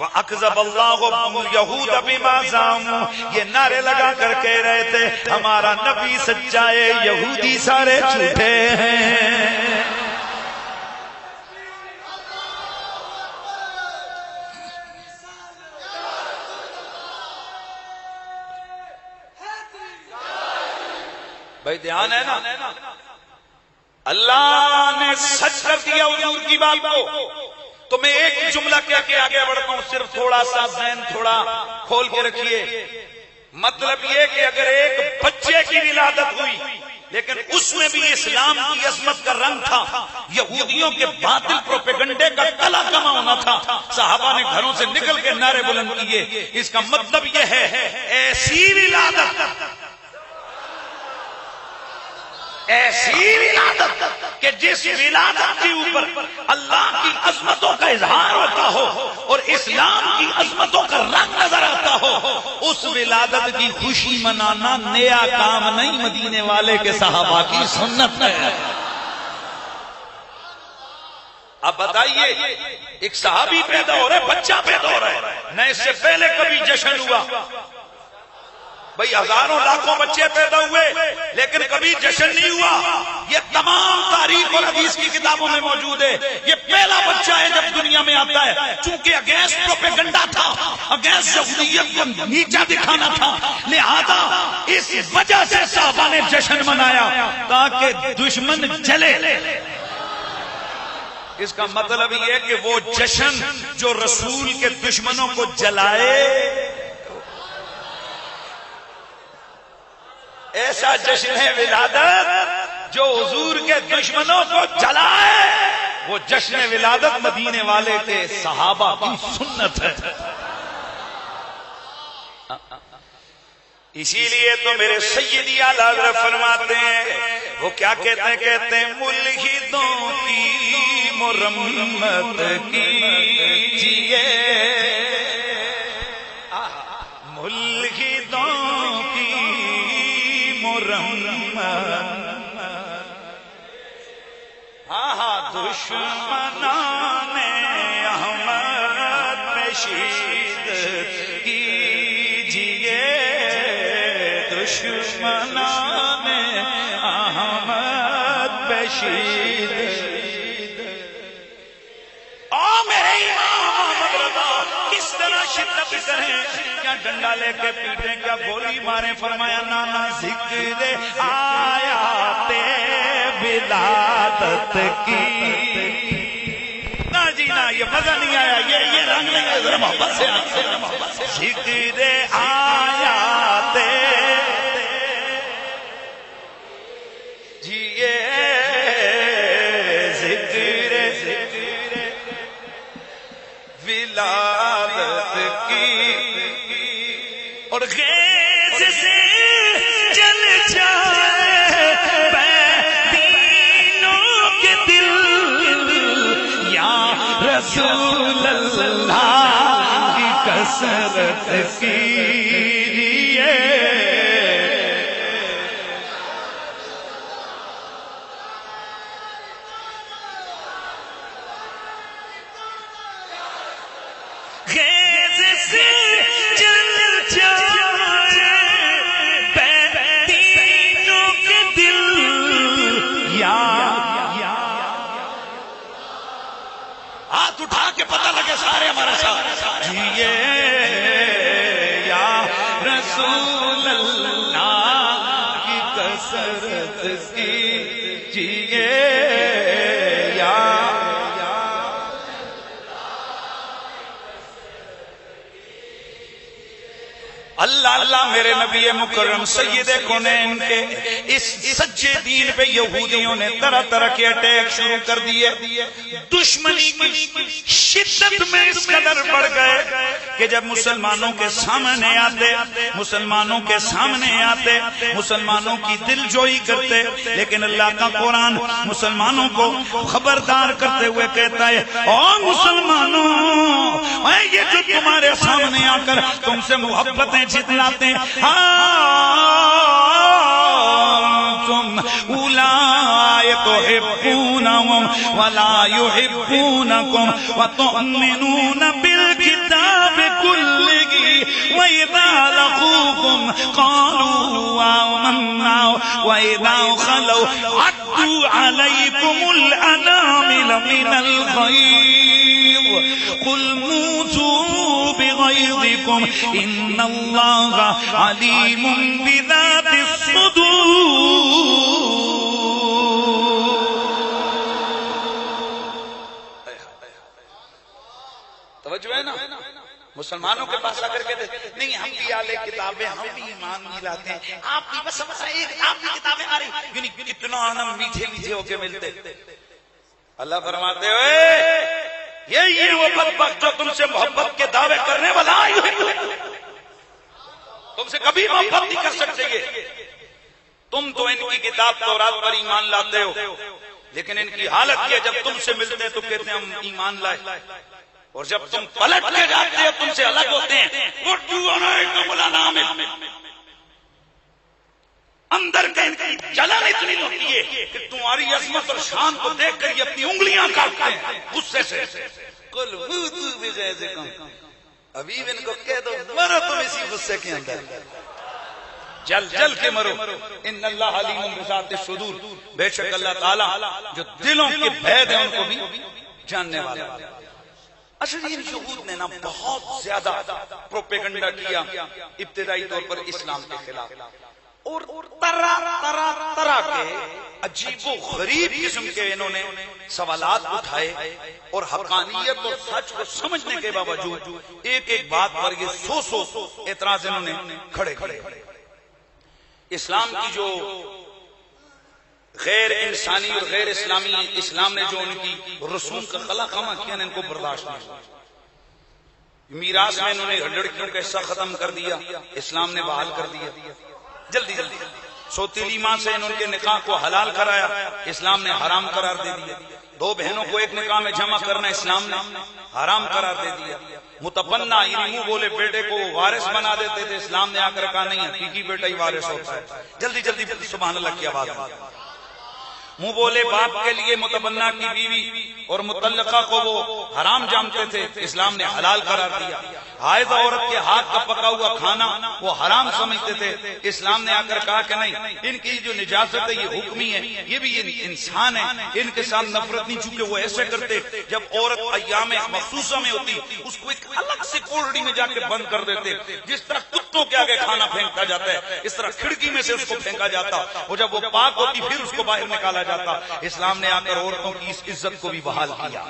وَأَكْذَبَ اللَّهُ الْيَهُودَ بِمَا زَعَمُوا، یہ نعرے لگا کر کہہ رہے تھے ہمارا نبی سچا ہے، یہودی سارے جھوٹے ہیں. بھائی دھیان ہے نا، اللہ نے سچ کر دیا حضور کی بات کو. تو میں ایک جملہ کیا کہ آگے بڑھتا ہوں، صرف تھوڑا سا ذہن تھوڑا کھول کے رکھیے. مطلب یہ کہ اگر ایک بچے کی ولادت ہوئی لیکن اس میں بھی اسلام کی عظمت کا رنگ تھا، یہودیوں کے باطل پروپیگنڈے کا کلا کما ہونا تھا، صحابہ نے گھروں سے نکل کے نعرے بلند کیے. اس کا مطلب یہ ہے ایسی ولادت، ایسی ولادت کہ جس ولادت کے اوپر اللہ کی عظمتوں کا اظہار ہوتا ہو اور اسلام کی عظمتوں کا رنگ نظر آتا ہو، اس ولادت کی خوشی منانا نیا کام نہیں، مدینے والے کے صحابہ کی سنت ہے. اب بتائیے ایک صحابی پیدا ہو رہا ہے، بچہ پیدا ہو رہا ہے، نہ اس سے پہلے کبھی جشن ہوا. بھئی ہزاروں لاکھوں بچے پیدا ہوئے لیکن کبھی جشن نہیں ہوا. یہ تمام تاریخ اور حدیث کی کتابوں میں موجود ہے. یہ پہلا بچہ ہے جب دنیا میں آتا ہے. چونکہ اگینسٹ پروپیگنڈا تھا، اگینسٹ یہودیت کو نیچا دکھانا تھا، لہذا اس وجہ سے صحابہ نے جشن منایا تاکہ دشمن جلے. اس کا مطلب یہ ہے کہ وہ جشن جو رسول کے دشمنوں کو جلائے، ایسا جشن ہے ولادت جو حضور کے دشمنوں کو جلائے، وہ جشن ولادت مدینے والے کے صحابہ کی سنت ہے. اسی لیے تو میرے سیدی اعلیٰ حضرت فرماتے ہیں، وہ کیا کہتے ہیں ملحدوں کی مرمت کیجئے، ملحدوں کی دشمنان احمد پہ شید کیجئے، دشمنان احمد پہ شید۔ میرے امام رضا کس طرح شدت کریں، کیا ڈنڈا لے کے پیٹیں، کیا گولی ماریں؟ فرمایا نانا ذکر آیات ولادت کی، نہ جی نہ یہ مزہ نہیں آیا، یہ رنگ نہیں آیا، ذرا محبت سے ذکر آیات جیے، ولادت کی، اور خیز سے جل جائے دینوں کے دل، یا رسول اللہ کی کثرت کی لیے۔ خیز سے جل جائے دینوں کے دل، یا ہاتھ اٹھا کے پتہ لگے سارے ہمارے ساتھ جیے، یا رسول اللہ کی کثرت کی جیے، یا اللہ اللہ میرے نبی مکرم سید کونین کے اس سچے دین پہ یہودیوں نے طرح طرح کے اٹیک شروع کر دیے، دشمنی کی شدت میں اس قدر بڑھ گئے کہ جب مسلمانوں کے سامنے آتے، مسلمانوں کے سامنے آتے، مسلمانوں کی دل جوئی کرتے، لیکن اللہ کا قرآن مسلمانوں کو خبردار کرتے ہوئے کہتا ہے، او مسلمانوں، یہ جو تمہارے سامنے آ کر تم سے محبتیں جتلاتے ہیں، تم اولئک تحبونہم ولا یحبونکم وتؤمنون بالکتاب کلہ وَإِذَا لَقُوكُمْ قَالُوا آمَنَّا وَإِذَا خَلَوْا عَدُّوا عَلَيْكُمُ الْأَنَامِلَ مِنَ الْغَيْظِ قُلْ مُوتُوا بِغَيْظِكُمْ إِنَّ اللَّهَ عَلِيمٌ بِذَاتِ الصُّدُورِ۔ توجہ ہے نا؟ مسلمانوں کے پاس آ کر کہتے نہیں ہم بھی اہل کتابیں، ہم بھی ایمان بھی لاتے ہیں، آپ بھی بس ایک آپ کی کتابیں آ رہی، یعنی اتنا ہم میٹھے میٹھے ہو کے ملتے۔ اللہ فرماتے ہوئے یہ وہ بدبخت جو تم سے محبت کے دعوے کرنے والا تم سے کبھی محبت نہیں کر سکتے یہ، تم تو ان کی کتاب تورات پر ایمان لاتے ہو، لیکن ان کی حالت یہ جب تم سے ملتے ہیں تو کہتے ہیں ہم ایمان لائے، اور جب تم پلٹ کے جاتے ہو تم سے الگ ہوتے ہیں، اندر کا ان کی جلن اتنی ہوتی ہے کہ تمہاری عظمت اور شان کو دیکھ کر یہ اپنی انگلیاں کاٹتے ہیں غصے سے۔ ابھی ان کو کہہ دو مرو تم اسی غصے کے اندر، جل جل کے مرو۔ ان اللہ علیم بذات الصدور، بے شک اللہ تعالی جو دلوں کے بھید ہیں ان کو بھی جاننے والا۔ اشرین یہود نے نا بہت زیادہ پروپیگنڈا کیا ابتدائی طور پر اسلام کے خلاف، اور طرح کے عجیب و غریب قسم کے انہوں نے سوالات اٹھائے، اور حقانیت اور سچ کو سمجھنے کے باوجود ایک ایک بات پر یہ سو اعتراض انہوں نے کھڑے کھڑے۔ اسلام کی جو غیر انسانی اور غیر اسلامی، اسلام نے جو ان کی رسوم کا خلا خامہ کیا ان کو برداشت نہیں ہوا۔ میراث میں انہوں نے لڑکیوں کا حصہ ختم کر دیا، اسلام نے بحال کر دیا۔ جلدی جلدی سوتیلی ماں سے ان کے نکاح کو حلال کرایا، اسلام نے حرام قرار دے دیا۔ دو بہنوں کو ایک نکاح میں جمع کرنا اسلام نے حرام قرار دے دیا۔ متبنہ یعنی منہ بولے بیٹے کو وارث بنا دیتے تھے، اسلام نے آ کر کہا نہیں حقیقی بیٹا ہی وارث ہوتا ہے۔ جلدی جلدی سبحان اللہ کی آواز۔ منہ بولے باپ کے لیے متبنہ کی بیوی اور مطلقہ کو وہ حرام جانتے تھے، اسلام نے حلال قرار دیا۔ حائض عورت کے ہاتھ کا پکا ہوا کھانا وہ حرام سمجھتے تھے، اسلام نے آ کر کہا کہ نہیں، ان کی جو نجاست ہے یہ حکمی ہے، یہ بھی انسان ہے، ان کے ساتھ نفرت نہیں، چونکہ وہ ایسے کرتے جب عورت ایام مخصوصہ میں ہوتی اس کو ایک الگ سے کولڑی میں جا کے بند کر دیتے، جس طرح کتوں کے آگے کھانا پھینکا جاتا ہے اس طرح کھڑکی میں سے اس کو پھینکا جاتا، اور جب وہ پاک ہوتی پھر اس کو باہر نکالا جاتا۔ اسلام نے آ کر عورتوں کی اس عزت کو بھی بحال کیا۔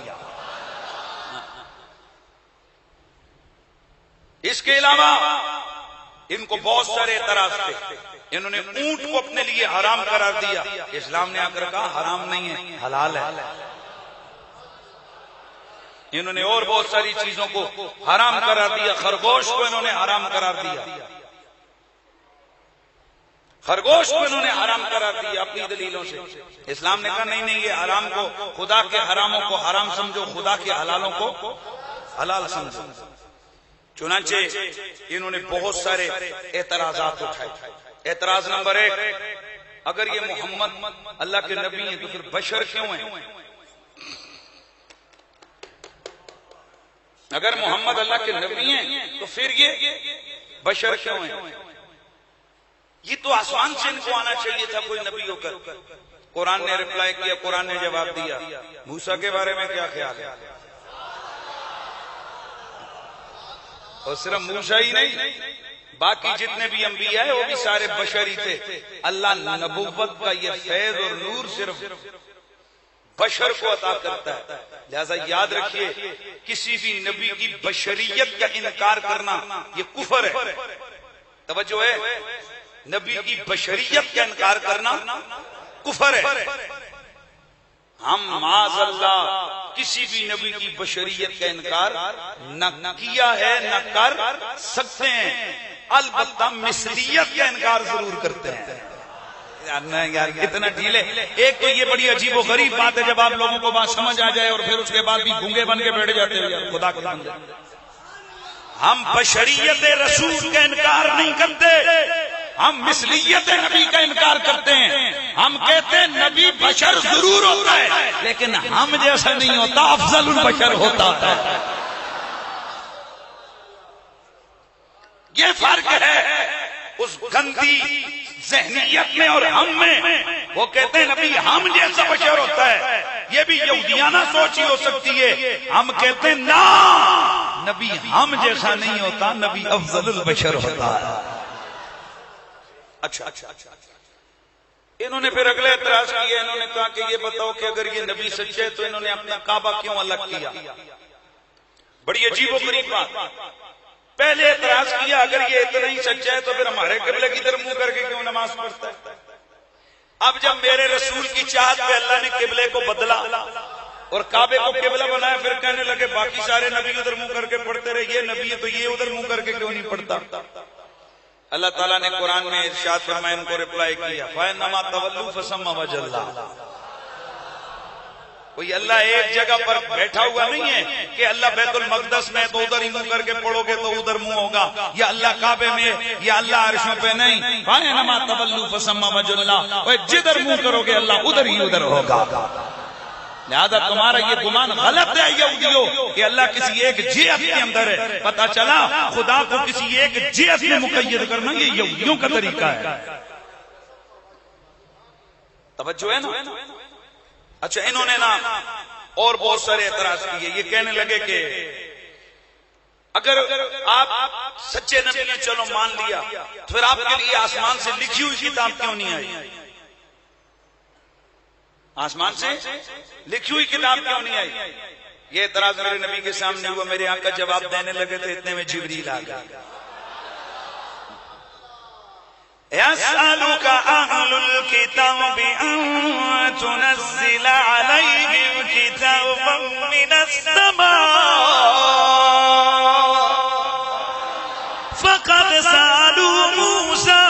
اس کے علاوہ ان کو بہت سارے اعتراض تھے، انہوں نے اونٹ کو اپنے لیے حرام قرار دیا، اسلام نے آ کر کہا حرام نہیں ہے، حلال ہے۔ انہوں نے اور بہت ساری چیزوں کو حرام قرار دیا، خرگوش کو انہوں نے حرام قرار دیا، خرگوش کو انہوں نے حرام قرار دیا اپنی دلیلوں سے۔ اسلام نے کہا نہیں نہیں، یہ حرام کو خدا کے حراموں کو حرام سمجھو، خدا کے حلالوں کو حلال سمجھو۔ چنانچہ انہوں نے بہت سارے اعتراضات اٹھائے۔ اعتراض نمبر 1، اگر یہ محمد اللہ کے نبی ہیں تو پھر بشر کیوں ہیں؟ اگر محمد اللہ کے نبی ہیں تو پھر یہ بشر کیوں ہیں؟ یہ تو آسمان سے ان کو آنا چاہیے تھا کوئی نبی ہو کر۔ قرآن نے رپلائی کیا، قرآن نے جواب دیا۔ موسیٰ کے بارے میں کیا خیال ہے؟ اور صرف موسیٰ ہی نہیں، باقی جتنے بھی انبیاء ہیں وہ بھی سارے بشر ہی تھے۔ اللہ نبوت کا یہ فیض اور نور صرف بشر کو عطا کرتا ہے، لہذا یاد رکھیے کسی بھی نبی کی بشریت کا انکار کرنا یہ کفر ہے۔ توجہ ہے، نبی کی بشریت کا انکار کرنا کفر ہے۔ ہم معاذ اللہ کسی بھی نبی کی بشریت کا انکار نہ کیا ہے نہ کر سکتے ہیں، البتہ مثلیت کا انکار ضرور کرتے ہیں۔ یار اتنا ڈھیلے، ایک تو یہ بڑی عجیب و غریب بات ہے جب آپ لوگوں کو بات سمجھ آ جائے اور پھر اس کے بعد بھی گونگے بن کے بیٹھ جاتے ہیں۔ یار خدا کا بندہ، ہم بشریت رسول کا انکار نہیں کرتے، ہم مثلیت نبی کا انکار کرتے ہیں۔ ہم کہتے ہیں نبی بشر ضرور ہوتا ہے لیکن ہم جیسا نہیں ہوتا، افضل البشر ہوتا ہے۔ یہ فرق ہے اس گندی ذہنیت میں اور ہم میں۔ وہ کہتے ہیں نبی ہم جیسا بشر ہوتا ہے، یہ بھی یہودیانہ سوچ ہی ہو سکتی ہے۔ ہم کہتے ہیں نا، نبی ہم جیسا نہیں ہوتا، نبی افضل البشر ہوتا ہے۔ اچھا، انہوں نے پھر اگلے اعتراض کیے، انہوں نے کہا کہ یہ بتاؤ کہ اگر یہ نبی سچے تو انہوں نے اپنا کعبہ کیوں الگ کیا؟ بڑی عجیب و غریب بات۔ پہلے اعتراض کیا اگر یہ اتنا ہی سچا ہے تو پھر ہمارے قبلے کی طرف منہ کر کے کیوں نماز پڑھتا ہے؟ اب جب میرے رسول کی چاہت پہ اللہ نے قبلے کو بدلا اور کعبے کو قبلہ بنایا، پھر کہنے لگے باقی سارے نبی ادھر منہ کر کے پڑھتے رہے، یہ نبی ہے تو یہ ادھر منہ کر کے کیوں نہیں پڑھتا؟ اللہ تعالیٰ نے قرآن میں ارشاد فرمایا، ان کو رپلائی کیا، فَإِنَّمَا تَوَلُّوا فَثَمَّ وَجْهُ اللَّهِ۔ کوئی اللہ ایک جگہ پر بیٹھا ہوا نہیں ہے کہ اللہ بیت المقدس میں تو ادھر ہی منہ کر کے پڑھو گے تو ادھر منہ ہوگا، یا اللہ کعبے میں یا اللہ عرشوں پہ نہیں۔ فَإِنَّمَا تَوَلُّوا فَثَمَّ وَجْهُ اللَّهِ، جدھر منہ کرو گے اللہ ادھر ہی ادھر ہوگا۔ لہذا تمہارا یہ گمان غلط ہے یہودیوں کہ اللہ کسی ایک جہت کے اندر ہے۔ پتہ چلا خدا کو کسی ایک جہت میں مقید کرنا یہ یہودیوں کا طریقہ ہے۔ توجہ ہے نا؟ اچھا، انہوں نے نا اور بہت سارے اعتراض کیے، یہ کہنے لگے کہ اگر آپ سچے نبی نے چلو مان لیا، پھر آپ کے لیے آسمان سے لکھی ہوئی کتاب کیوں نہیں آئی؟ آسمان سے لکھی ہوئی کتاب کیوں نہیں آئی؟ یہ اعتراض میرے نبی کے سامنے ہوا، میرے آقا جواب دینے لگے تھے، اتنے میں جبریل آ گیا۔ يَسْأَلُكَ أَهْلُ الْكِتَابِ أَن تُنَزِّلَ عَلَيْهِمْ كِتَابًا مِّنَ السَّمَاءِ فَقَدْ سَأَلُوا مُوسَىٰ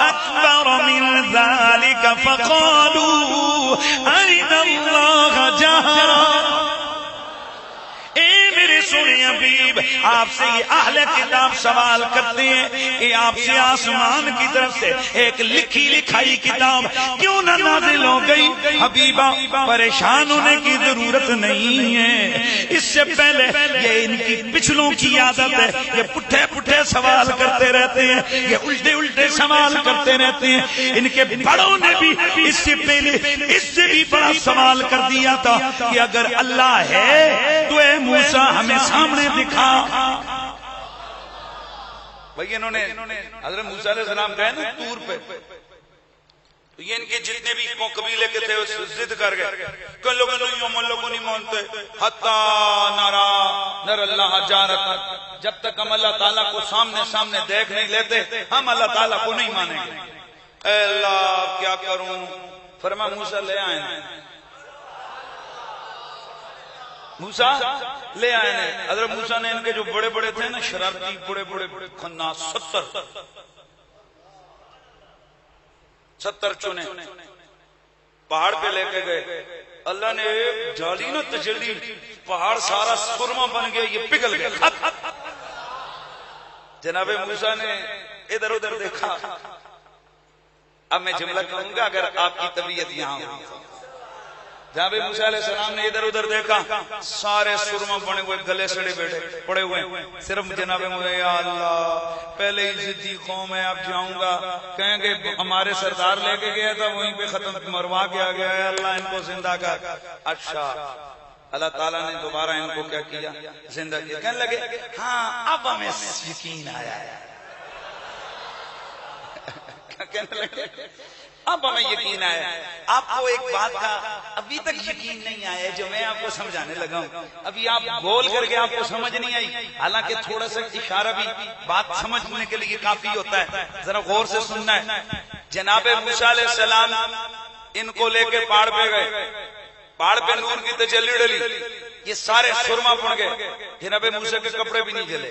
أَكْبَرَ مِنْ ذَلِكَ فَقَالُوا أَرِنَا اللَّهَ جَهْرًا۔ اے میرے سونے حبیب آپ سے یہ اہل کتاب سوال کرتے ہیں کہ آپ سے آسمان کی طرف سے ایک لکھی لکھائی کتاب کیوں نہ نازل ہو گئی؟ حبیبہ پریشان ہونے کی ضرورت نہیں ہے، اس سے پہلے یہ ان کی پچھلوں کی عادت ہے، یہ پٹھے پٹھے سوال کرتے رہتے ہیں، یہ الٹے الٹے سوال کرتے رہتے ہیں۔ ان کے بڑوں نے بھی اس سے پہلے اس سے بھی بڑا سوال کر دیا تھا کہ اگر اللہ ہے تو اے موسیٰ ہمیں سامنے دکھا۔ بھئی انہوں نے حضرت موسیٰ علیہ السلام گئے نا طور پہ، تو یہ ان کے جتنے بھی قبیلے کے تھے ضد کر گئے، کئی لوگوں کو نہیں مانتے، حتیٰ نر اللہ جارت، جب تک ہم اللہ تعالیٰ کو سامنے دیکھ نہیں لیتے ہم اللہ تعالیٰ کو نہیں مانیں گے۔ اے اللہ کیا کروں؟ فرما موسیٰ لے آئے ہیں، موسیٰ لے آئے ہیں۔ حضرت موسیٰ نے ان کے جو بڑے بڑے تھے نا شرارتی بڑے خناس 70 چنے پہاڑ پہ لے کے گئے، اللہ نے ایک جالی نہ تجلی، پہاڑ سارا سرما بن گیا، یہ پگھل گیا۔ جناب موسیٰ نے ادھر ادھر دیکھا، اب میں جملہ کہوں گا اگر آپ کی طبیعت یہاں ہو۔ جناب موسیٰ علیہ السلام نے ادھر ادھر دیکھا، سارے سرما بنے ہوئے گلے سڑے بیٹھے پڑے ہوئے، صرف جناب موسیٰ یا اللہ پہلے ہی ضدی قوم ہے، اب جاؤں گا کہیں گے ہمارے سردار لے کے گیا تھا وہیں پہ ختم مروا کے آ گیا ہے، اللہ ان کو زندہ کر۔ اچھا اللہ تعالیٰ نے دوبارہ ان کو کیا کیا؟ زندہ کیا۔ کہنے لگے ہاں اب ہمیں یقین آیا ہے، کہنے لگے اب ہمیں یقین آیا۔ آپ کو ایک بات کا ابھی تک یقین نہیں آیا جو میں آپ کو سمجھانے لگا ہوں، ابھی آپ گول کر کے آپ کو سمجھ نہیں آئی، حالانکہ تھوڑا سا اشارہ بھی بات سمجھنے کے لیے کافی ہوتا ہے، ذرا غور سے سننا ہے۔ جناب موسیٰ علیہ السلام ان کو لے کے پہاڑ پہ گئے، پہاڑ پہ نور کی تجلی ڈلی، یہ سارے سرما پڑ گئے، جناب موسیٰ کے کپڑے بھی نہیں جلے۔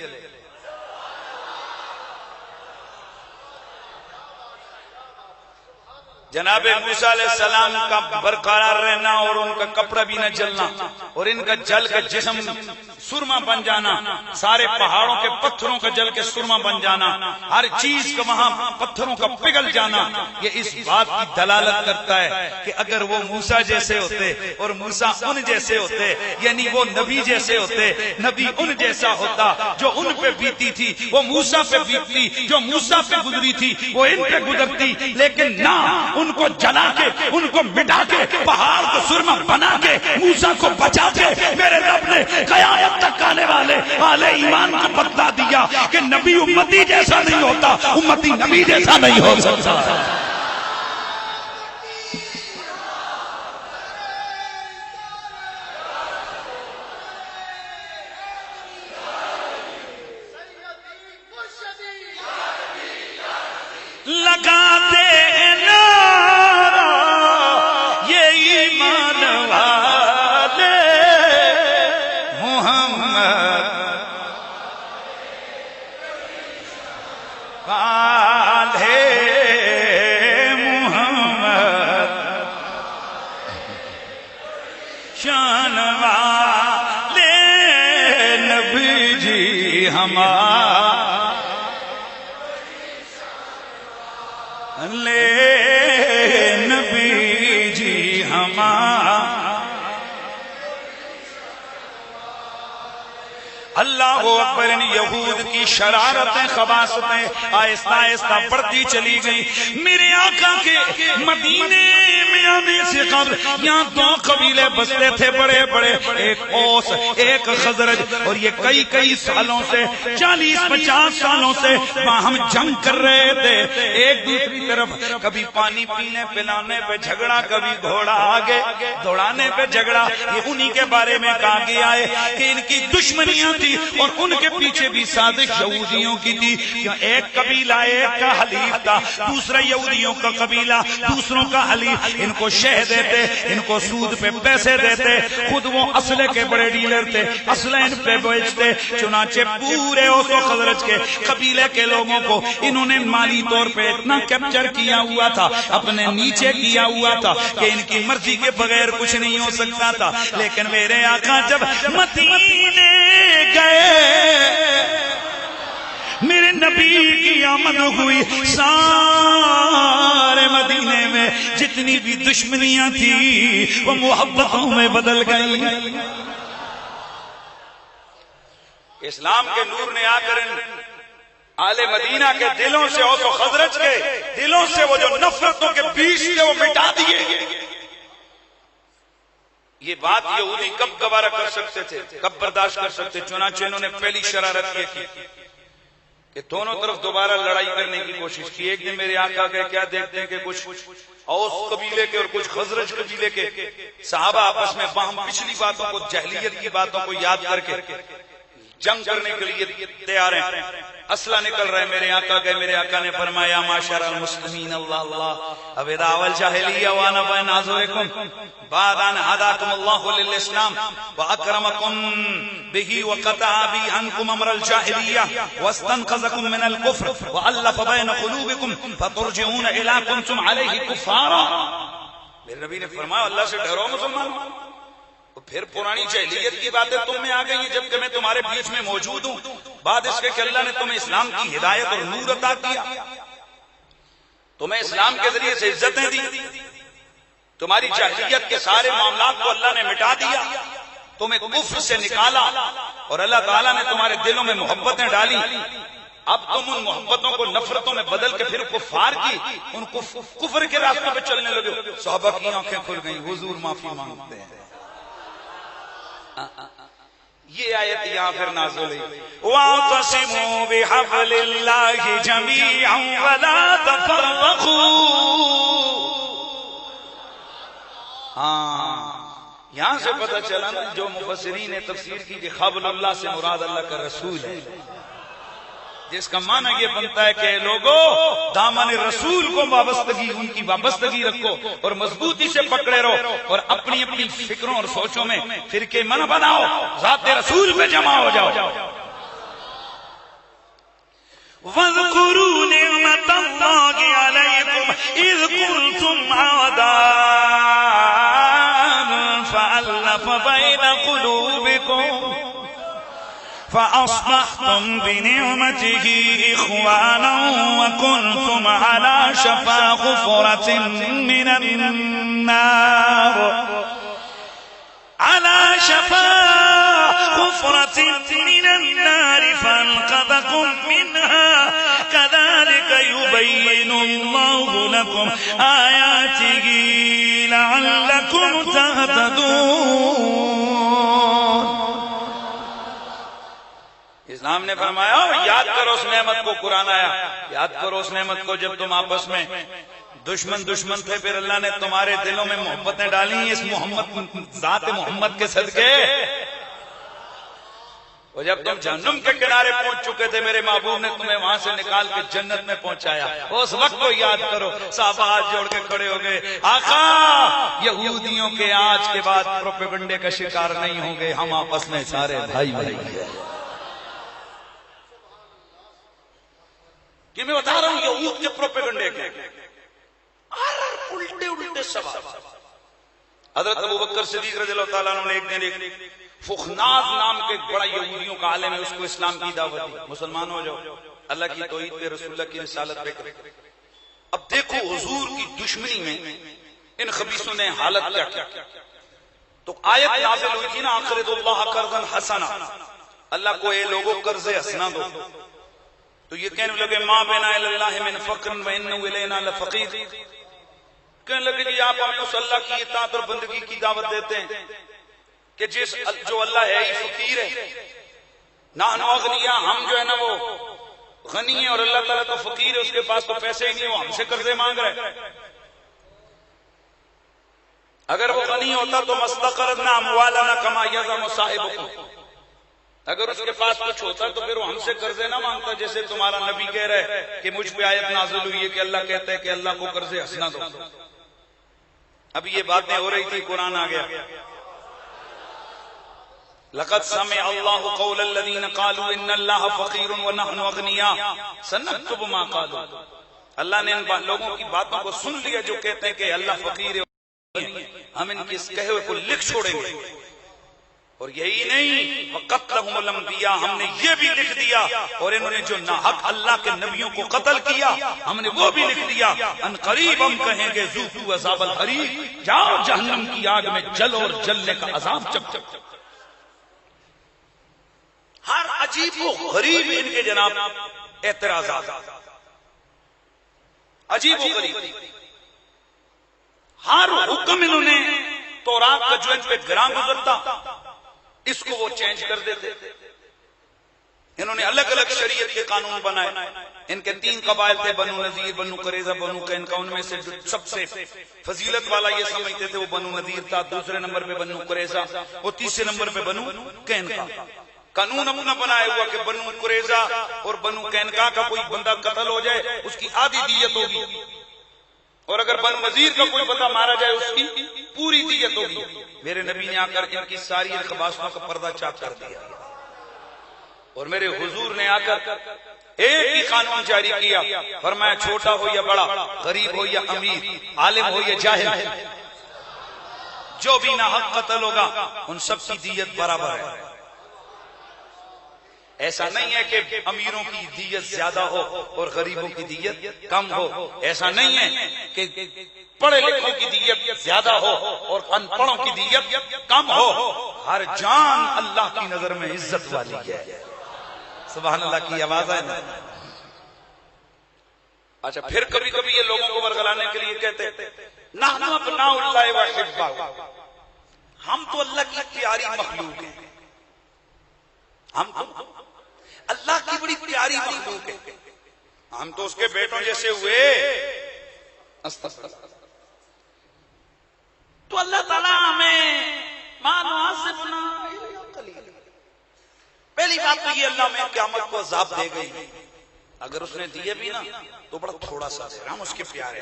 جناب موسیٰ علیہ السلام کا برقرار رہنا اور ان کا کپڑا بھی نہ جلنا اور ان کا جل کے جسم سرما بن جانا، سارے پہاڑوں کے پتھروں کا جل کے سرما بن جانا، ہر چیز کا وہاں پتھروں کا پگھل جانا، یہ اس بات کی دلالت کرتا ہے کہ اگر وہ موسیٰ جیسے ہوتے اور موسیٰ ان جیسے ہوتے، یعنی وہ نبی جیسے ہوتے، نبی ان جیسا ہوتا، جو ان پہ بیتی تھی وہ موسیٰ پہ بیتتی، جو موسیٰ پہ گزری تھی وہ ان پہ گزرتی، لیکن نہ ان کو جلا کے ان کو مٹا کے پہاڑ کو سرما بنا کے موسیٰ کو بچا کے میرے رب نے قیامت تک آنے والے اہل ایمان کو بتلا دیا کہ نبی امتی جیسا نہیں ہوتا، امتی نبی جیسا نہیں ہو سکتا۔ لگاتے اللہ اکبر۔ ان یہود کی شرارتیں خباثتیں آہستہ آہستہ بڑھتی چلی گئی۔ میرے آقا کے مدینے میں آنے سے قبل یہاں دو قبیلے بستے تھے بڑے بڑے، ایک اوس ایک خزرج، اور یہ کئی سالوں سے 40-50 سالوں سے باہم جنگ کر رہے تھے، ایک دوسری طرف کبھی پانی پینے پلانے پہ جھگڑا، کبھی گھوڑا آگے دوڑانے پہ جھگڑا۔ یہ انہی کے بارے میں کہا گیا ہے کہ ان کی دشمنیاں تھی اور ان کے پیچھے بھی سازش یہودیوں کی تھی۔ ایک قبیلہ ایک کا حلیف تھا، دوسرا یہودیوں کا قبیلہ دوسروں کا حلیف، ان کو شہ دیتے، ان کو سود پہ پیسے دیتے، خود وہ اسلحے کے بڑے ڈیلر تھے، اسلحے ان پہ بیچتے۔ چنانچہ پورے اوس و خزرج کے قبیلے کے لوگوں کو انہوں نے مالی طور پہ اتنا کیپچر کیا ہوا تھا، اپنے نیچے کیا ہوا تھا کہ ان کی مرضی کے بغیر کچھ نہیں ہو سکتا تھا۔ لیکن میرے آقا جب مدینے گئے میرے نبی کی آمد ہوئی سارے مدینے میں جتنی بھی دشمنیاں تھی وہ محبتوں میں بدل گئی. اسلام کے نور نے آ کر آل مدینہ کے دلوں سے اوس و خزرج کے دلوں سے وہ جو نفرتوں کے بیج تھے وہ مٹا دیے. یہ بات یہودی کب گوارا کر سکتے تھے, کب برداشت کر سکتے؟ چنانچہ انہوں نے پہلی شرارت یہ کی کہ دونوں طرف دوبارہ لڑائی کرنے کی کوشش کی. ایک دن میرے آقا کے کیا دیکھتے ہیں کہ کچھ اوس قبیلے کے اور کچھ خزرج قبیلے کے صحابہ آپس میں باہم پچھلی باتوں کو, جاہلیت کی باتوں کو یاد کر کے جنگ کرنے کے لیے تیار ہیں. اسلحہ نکل رہے میرے آقا گئے. میرے آقا نے فرمایا معاشر المسلمین اللہ اللہ ابدا والجاہلیہ وانا بین اظہرکم بعد ان ہداکم اللہ للاسلام واکرمکم به وقطع بی عنکم امر الجاہلیہ واستنقذکم من الکفر والف بین قلوبکم فترجعون الی کنتم علیہ کفارا. میرے نبی نے فرمایا اللہ سے ڈرو مسلمانوں, پھر پرانی جاہلیت کی باتیں تم میں آ گئی ہیں جبکہ میں تمہارے بیچ میں موجود ہوں. بعد اس کے کہ اللہ نے تمہیں اسلام کی ہدایت اور نور عطا کیا, تمہیں اسلام کے ذریعے سے عزتیں دی, تمہاری جاہلیت کے سارے معاملات کو اللہ نے مٹا دیا, تمہیں کفر سے نکالا اور اللہ تعالیٰ نے تمہارے دلوں میں محبتیں ڈالی. اب تم ان محبتوں کو نفرتوں میں بدل کے پھر کفار کی ان کفر کے راستے پہ چلنے لگے. صحابہ کی آنکھیں کھل گئیں, حضور معافی مانگتے ہیں. یہ آیت یہاں پھر نازل ہوئی وَاعْتَصِمُوا بِحَبْلِ اللَّهِ جَمِيعًا وَلَا تَفَرَّقُوا. یہاں سے پتہ چلا نا جو مفسرین نے تفسیر کی کہ حبل اللہ سے مراد اللہ کا رسول ہے, جس کا معنی یہ بنتا ہے کہ لوگوں دامن رسول کو وابستگی, ان کی وابستگی رکھو اور مضبوطی سے پکڑے رہو اور اپنی اپنی فکروں اور سوچوں میں فرقے من بناؤ, ذات رسول پہ جمع ہو جاؤ. وَاذْكُرُوا نِعْمَةَ اللَّهِ عَلَيْكُمْ إِذْ كُنْتُمْ أَعْدَاءً فَأَلَّفَ بَيْنَ قُلُوبِكُمْ فأصبحتم بنعمته إخوانا وكنتم على شفا حفرة من النار فأنقذكم منها كذلك يبين الله لكم آياته لعلكم تهتدون. اسلام نے فرمایا یاد کرو اس نعمت کو, قرآن آیا یاد کرو اس نعمت کو جب تم آپس میں دشمن تھے, پھر اللہ نے تمہارے دلوں میں محبتیں ڈالی اس محمد ذات محمد کے صدقے. اور جب تم جہنم کے کنارے پہنچ چکے تھے میرے محبوب نے تمہیں وہاں سے نکال کے جنت میں پہنچایا. اس وقت کو یاد کرو. صحابہ ہاتھ جوڑ کے کھڑے ہو گئے, آقا یہودیوں کے آج کے بعد پروپیگنڈے کا شکار نہیں ہوں گے, ہم آپس میں سارے بھائی بھائی ہیں. کہ میں بتا رہا ہوں یہود کے پروپیگنڈے کے الٹے سوال. حضرت ابوبکر صدیق رضی اللہ تعالیٰ عنہ نے ایک دن ایک فخناز نام کے بڑا یہودیوں کا عالم ہے, اس کو اسلام کی دعوت دی, مسلمان ہو جاؤ, اللہ کی توحید پہ, رسول اللہ کی رسالت پہ. اب دیکھو حضور کی دشمنی میں ان خبیثوں نے حالت کیا کیا. تو آیت نازل ہوئی تھی نا اقرضوا اللہ قرضا حسنا, اللہ کو اے لوگوں قرض حسنا دو. تو یہ کہنے لگے ما بنا اللہ من فقر و انه الینا لفقیر. کہنے لگے جی آپ ہمیں اس اللہ کی اطاعت اور بندگی کی دعوت دیتے ہیں کہ جو اللہ ہے ہی فقیر ہے, نحن اغنیاء, ہم جو ہے نا وہ غنی ہیں اور اللہ تعالیٰ تو فقیر ہے, اس کے پاس تو پیسے ہی نہیں, وہ ہم سے قرضے مانگ رہے. اگر وہ غنی ہوتا تو مستقرضنا اموالنا کما یزعم صاحبکم, اگر اس کے پاس کچھ ہوتا تو پھر وہ ہم سے قرضے نہ مانگتا جیسے تمہارا نبی کہہ رہے کہ مجھ پہ آیت نازل ہوئی ہے کہ اللہ کہتا ہے کہ اللہ کو قرض حسنا دو. اب یہ باتیں ہو رہی تھی, قرآن آ گیا لقد سمع اللہ قول الذین قالوا ان اللہ فقیر ونحن اغنیاء سنکتب ما قالوا. اللہ نے ان لوگوں کی باتوں کو سن لیا جو کہتے ہیں کہ اللہ فقیر ہے, ہم ان کے اس کہے ہوئے کو لکھ چھوڑیں گے. اور یہی نہیں وَقَتْلَهُمُ الْأَنْبِيَاءَ، ہم نے یہ بھی لکھ دیا، اور انہوں نے جو ناحق اللہ کے نبیوں کو قتل کیا ہم نے وہ بھی لکھ دیا، ان قریب ہم کہیں گے ذُوقُوا عذاب الحریق، جاؤ جہنم کی آگ میں جلو اور جلنے کا عذاب چک چک۔ ہر عجیب و غریب ان کے جناب اعتراضات، عجیب و غریب، ہر حکم انہوں نے تورات کا جو ان پہ گراں گزرتا اس کو وہ چینج کر دیتے۔ انہوں نے الگ الگ شریعت کے قانون بنائے۔ ان کے 3 قبائل تھے، بنو نذیر، بنو قریظہ، بنو قینقاع، ان میں سے جو سب سے فضیلت والا یہ سمجھتے تھے وہ بنو نذیر تھا، دوسرے نمبر پہ بنو قریظہ، اور تیسرے نمبر پہ بنو قینقاع۔ قانون اپنا بنایا ہوا کہ بنو قریظہ اور بنو قینقاع کا کوئی بندہ قتل ہو جائے اس کی آدھی دیت ہوگی، اور اگر بنو نذیر کا کوئی بندہ مارا جائے اس کی پوری دیت ہوگی۔ میرے نبی نے آ کر ان کی ساری خباثتوں کا پردہ چاک کر دیا، اور میرے حضور نے آ کر ایک ہی قانون جاری کیا، فرمایا چھوٹا ہو یا بڑا، غریب ہو یا امیر، عالم ہو یا جاہل، جو بھی ناحق قتل ہوگا ان سب کی دیت برابر ہے۔ ایسا نہیں ہے کہ امیروں کی دیت زیادہ ہو اور غریبوں کی دیت کم ہو، ایسا نہیں ہے کہ پڑھے لکھوں کی دیت زیادہ ہو اور ان پڑھوں کی دیت کم ہو، ہر جان اللہ کی نظر میں عزت والی ہے۔ سبحان اللہ کی آواز ہے نا۔ اچھا پھر کبھی کبھی یہ لوگوں کو ورگلانے کے لیے کہتے نحن ابناء اللہ وحبہ، ہم تو اللہ کی پیاری مخلوق ہیں، ہم تو اللہ کی بڑی پیاری مخلوق ہے، ہم تو اس کے بیٹوں جیسے ہوئے۔ تو اللہ تعالیٰ ہمیں پہلی بات تو یہ اللہ میں قیامت کو عذاب دے گئی، اگر اس نے دیے بھی نا تو بڑا تھوڑا سا دے، ہم اس کے پیارے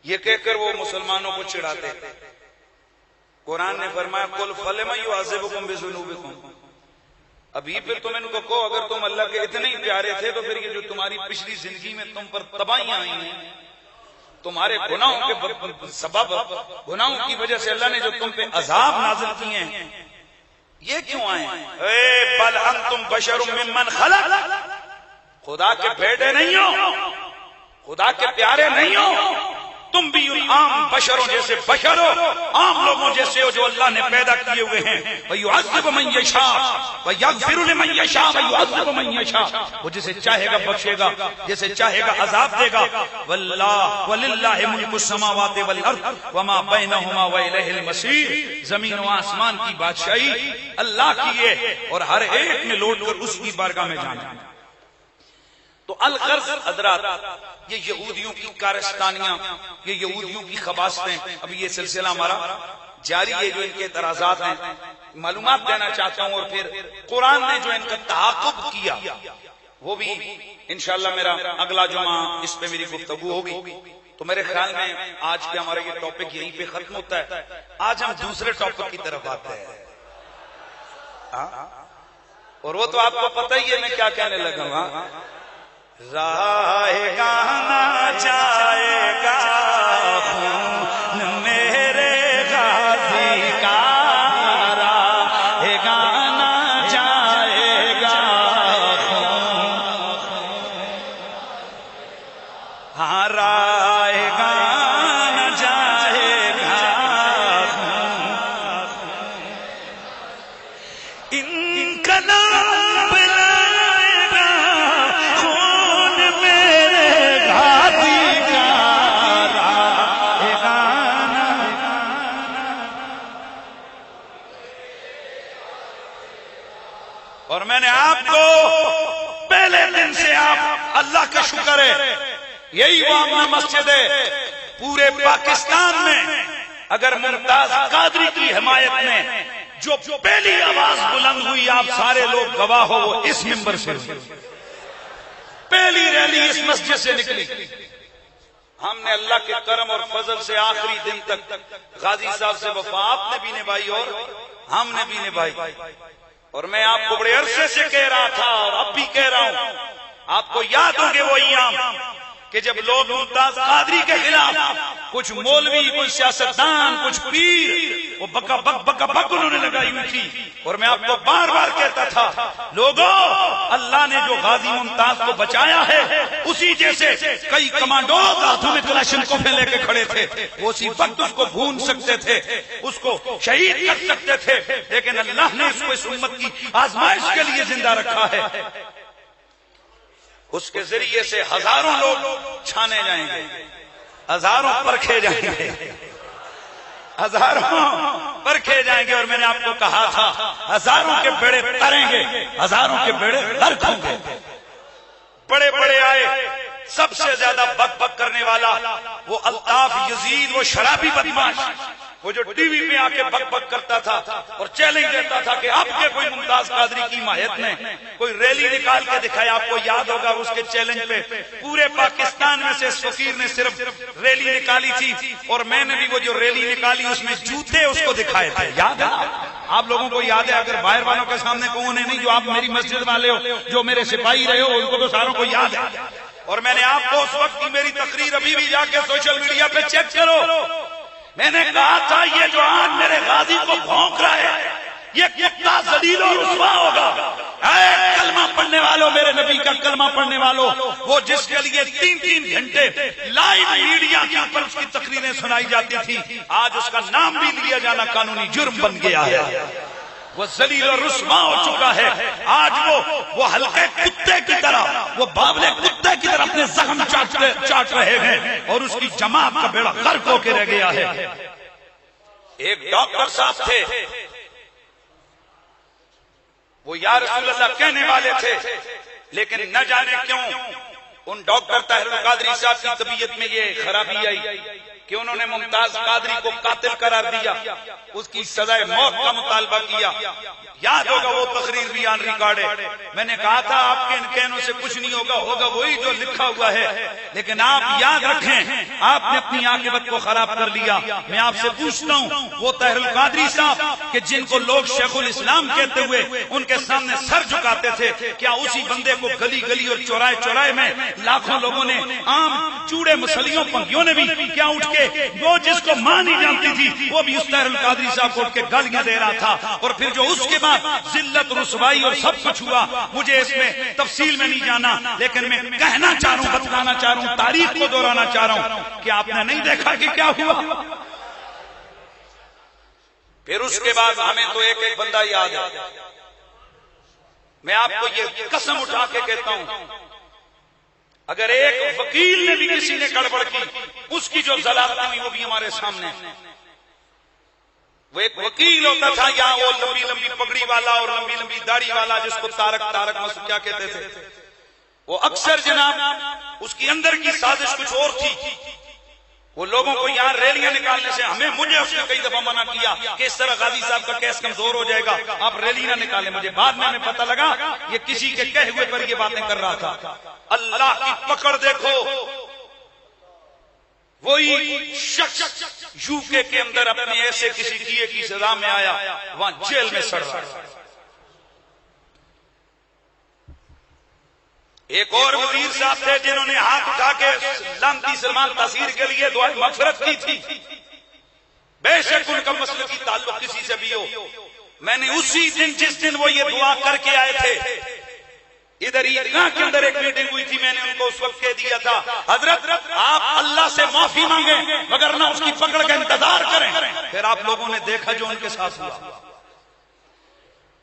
یہ کہہ کر وہ مسلمانوں کو چڑھاتے۔ قرآن نے فرمایا قل فلم یعذبکم بذنوبکم، ابھی پھر تم ان کو کہو اگر تم اللہ کے اتنے ہی پیارے تھے تو پھر یہ جو تمہاری پچھلی زندگی میں تم پر تباہیاں آئی ہیں، تمہارے گناہوں کے سبب، گناہوں کی وجہ سے اللہ نے جو تم پہ عذاب نازل کیے ہیں یہ کیوں آئے ہیں؟ اے بل انتم بشر ممن خلق، خدا کے بیٹے نہیں ہو، خدا کے پیارے نہیں ہو، تم بھی عام بشروں جیسے بشر ہو، عام لوگوں جیسے ہو جو اللہ نے پیدا کیے ہوئے ہیں۔ وَيُعَذِّبُ مَن يَشَاءُ وَيَغْفِرُ لِمَن يَشَاءُ وَيُعَذِّبُ مَن يَشَاءُ، وہ جسے چاہے گا بخشے گا، جسے چاہے گا عذاب دے گا۔ وَلِلَّهِ مُلْكُ السَّمَاوَاتِ وَالْأَرْضِ وَمَا بَيْنَهُمَا وَإِلَيْهِ الْمَصِيرُ، زمین و آسمان کی بادشاہی اللہ کی ہے اور ہر ایک نے لوٹ کر اس کی بارگاہ میں جانا۔ تو الغرض حضرات، یہ یہودیوں کی کارستانیاں، یہ یہودیوں کی خباثتیں، ابھی یہ سلسلہ ہمارا جاری ہے جو ان کے اعتراضات ہیں، معلومات دینا چاہتا ہوں، اور پھر قرآن نے جو ان کا تعاقب کیا وہ بھی انشاءاللہ میرا اگلا جمعہ اس پہ میری گفتگو ہوگی۔ تو میرے خیال میں آج کے ہمارا یہ ٹاپک یہیں پہ ختم ہوتا ہے، آج ہم دوسرے ٹاپک کی طرف آتے ہیں، اور وہ تو آپ کو پتہ ہی ہے میں کیا کہنے لگا ہوں۔ رائے گا نہ جائے گا خون میرے غازی کا، رائے گا نہ جائے گا خون، ہاں رائے گا نہ جائے گا خون، ان کا نام اور میں نے آپ کو پہلے دن سے آپ اللہ کا شکر ہے، یہی وہ مسجد ہے پورے پاکستان میں، اگر ممتاز قادری کی حمایت میں جو پہلی آواز بلند ہوئی آپ سارے لوگ گواہ ہو، وہ اس منبر سے پہلی ریلی اس مسجد سے نکلی۔ ہم نے اللہ کے کرم اور فضل سے آخری دن تک غازی صاحب سے وفا آپ نے بھی نبھائی اور ہم نے بھی نبھائی، اور میں آپ کو بڑے عرصے سے کہہ رہا تھا اور اب بھی کہہ رہا ہوں، آپ کو یاد ہوں گے وہ ایام کہ جب لوگ ممتاز قادری کے خلاف کچھ مولوی، کچھ سیاستدان، کچھ پیر وہ بکا بک انہوں نے لگائی ہوئی تھی، اور میں آپ کو بار بار کہتا تھا لوگوں اللہ نے جو غازی ممتاز کو بچایا ہے اسی جیسے کئی کمانڈوز ہاتھوں میں کلاشن کوفیں لے کے کھڑے تھے، وہ اسی وقت اس کو بھون سکتے تھے، اس کو شہید کر سکتے تھے، لیکن اللہ نے اس کو اس امت کی آزمائش کے لیے زندہ رکھا ہے۔ اس کے ذریعے سے ہزاروں لوگ چھانے جائیں گے، ہزاروں پرکھے جائیں گے، ہزاروں پرکھے جائیں گے، اور میں نے آپ کو کہا تھا ہزاروں کے بیڑے تریں گے، ہزاروں کے بیڑے غرق ہوں گے۔ بڑے بڑے آئے، سب سے زیادہ بک بک کرنے والا وہ الطاف یزید، وہ شرابی بدماش، وہ جو ٹی وی پہ آ کے بک بک کرتا تھا اور چیلنج دیتا تھا کہ آپ کے کوئی ممتاز قادری کی حمایت میں کوئی ریلی نکال کے دکھائے۔ آپ کو یاد ہوگا اس کے چیلنج پہ پورے پاکستان میں سے اس فقیر نے صرف ریلی نکالی تھی، اور میں نے بھی وہ جو ریلی نکالی اس میں جوتے اس کو دکھائے تھے، یاد ہے آپ لوگوں کو؟ یاد ہے؟ اگر باہر والوں کے سامنے کون ہے نہیں، جو آپ میری مسجد والے ہو، جو میرے سپاہی رہے ہو، ان کو تو ساروں کو یاد ہے۔ اور میں نے آپ کو اس وقت کی میری تقریر ابھی بھی جا کے سوشل میڈیا پہ چیک کرو، میں نے کہا تھا یہ جو آج میرے غازی کو بھونک رہا ہے یہ کتا ذلیل و رسوا ہوگا۔ اے کلمہ پڑھنے والوں، میرے نبی کا کلمہ پڑھنے والوں، وہ جس کے لیے 3 گھنٹے لائیو میڈیا کے اوپر اس کی تقریریں سنائی جاتی تھی، آج اس کا نام بھی لیا جانا قانونی جرم بن گیا ہے۔ وہ ذلیل اور رسوا ہو چکا ہے۔ آج وہ ہلکے کتے کی طرح، وہ بابلے کتے کی طرح اپنے زخم چاٹ رہے ہیں، اور اس کی جماعت کا بیڑا غرق ہو کے رہ گیا ہے۔ ایک ڈاکٹر صاحب تھے، وہ یا رسول اللہ کہنے والے تھے، لیکن نہ جانے کیوں ان ڈاکٹر طاہر القادری صاحب کی طبیعت میں یہ خرابی آئی کہ انہوں نے ممتاز قادری کو قاتل قرار دیا، اس کی سزائے موت کا مطالبہ کیا۔ یاد ہوگا وہ تقریر بھی آن ریکارڈ ہے۔ میں نے کہا تھا آپ کے ان کہنوں سے کچھ نہیں ہوگا، ہوگا وہی جو لکھا ہوا ہے، لیکن آپ یاد رکھیں آپ نے اپنی عاقبت کو خراب کر لیا۔ میں آپ سے پوچھتا ہوں وہ طاہر القادری صاحب کہ جن کو لوگ شیخ الاسلام کہتے ہوئے ان کے سامنے سر جھکاتے تھے، کیا اسی بندے کو گلی گلی اور چوراہے چوراہے میں لاکھوں لوگوں نے، عام چوڑے مسلیوں پنگیوں نے بھی کیا اٹھ کے، وہ جس کو ماں نہیں جانتی تھی وہ بھی اس طاہر القادری صاحب کو اٹھ کے گالیاں دے رہا تھا، اور پھر جو اس کے ذلت رسوائی اور سب کچھ ہوا، مجھے اس میں تفصیل میں نہیں جانا، لیکن میں کہنا چاہ رہا ہوں، بتلانا چاہ رہا ہوں، تاریخ کو دہرانا چاہ رہا ہوں کہ آپ نے نہیں دیکھا کہ کیا ہوا۔ پھر اس کے بعد ہمیں تو ایک ایک بندہ یاد ہے۔ میں آپ کو یہ قسم اٹھا کے کہتا ہوں اگر ایک وکیل نے بھی کسی نے گڑبڑ کی، اس کی جو ضلالت ہوئی وہ بھی ہمارے سامنے۔ وہ ایک وکیل ہوتا تھا یہاں، وہ لمبی لمبی پگڑی والا اور لمبی لمبی داڑھی والا، جس کو تارک مسعود کیا کہتے تھے، وہ اکثر جناب اس کی اندر کی سازش کچھ اور تھی۔ وہ لوگوں کو یہاں ریلیاں نکالنے سے مجھے اس نے کئی دفعہ منع کیا کہ اس طرح غازی صاحب کا کیس کمزور ہو جائے گا، آپ ریلی نہ نکالیں۔ مجھے بعد میں ہمیں پتہ لگا یہ کسی کے کہے ہوئے پر یہ باتیں کر رہا تھا۔ اللہ کی پکڑ دیکھو، وہی شخص یو کے اندر اپنے ایسے کسی کیے کی سزا میں آیا، وہاں جیل میں سڑ رہا۔ ایک اور وزیر صاحب تھے جنہوں نے ہاتھ اٹھا کے لعنتی سلمان تاثیر کے لیے دعائیں مغفرت کی تھی، بے شک ان کا مسئلہ کی تعلق کسی سے بھی ہو۔ میں نے اسی دن جس دن وہ یہ دعا کر کے آئے تھے، ادھر عیدگاہ کے اندر ایک میٹنگ ہوئی تھی، میں نے ان کو اس وقت کہہ دیا تھا حضرت آپ اللہ سے معافی مانگیں مگر نہ اس کی پکڑ کا انتظار کریں۔ پھر آپ لوگوں نے دیکھا جو ان کے ساتھ ہوا،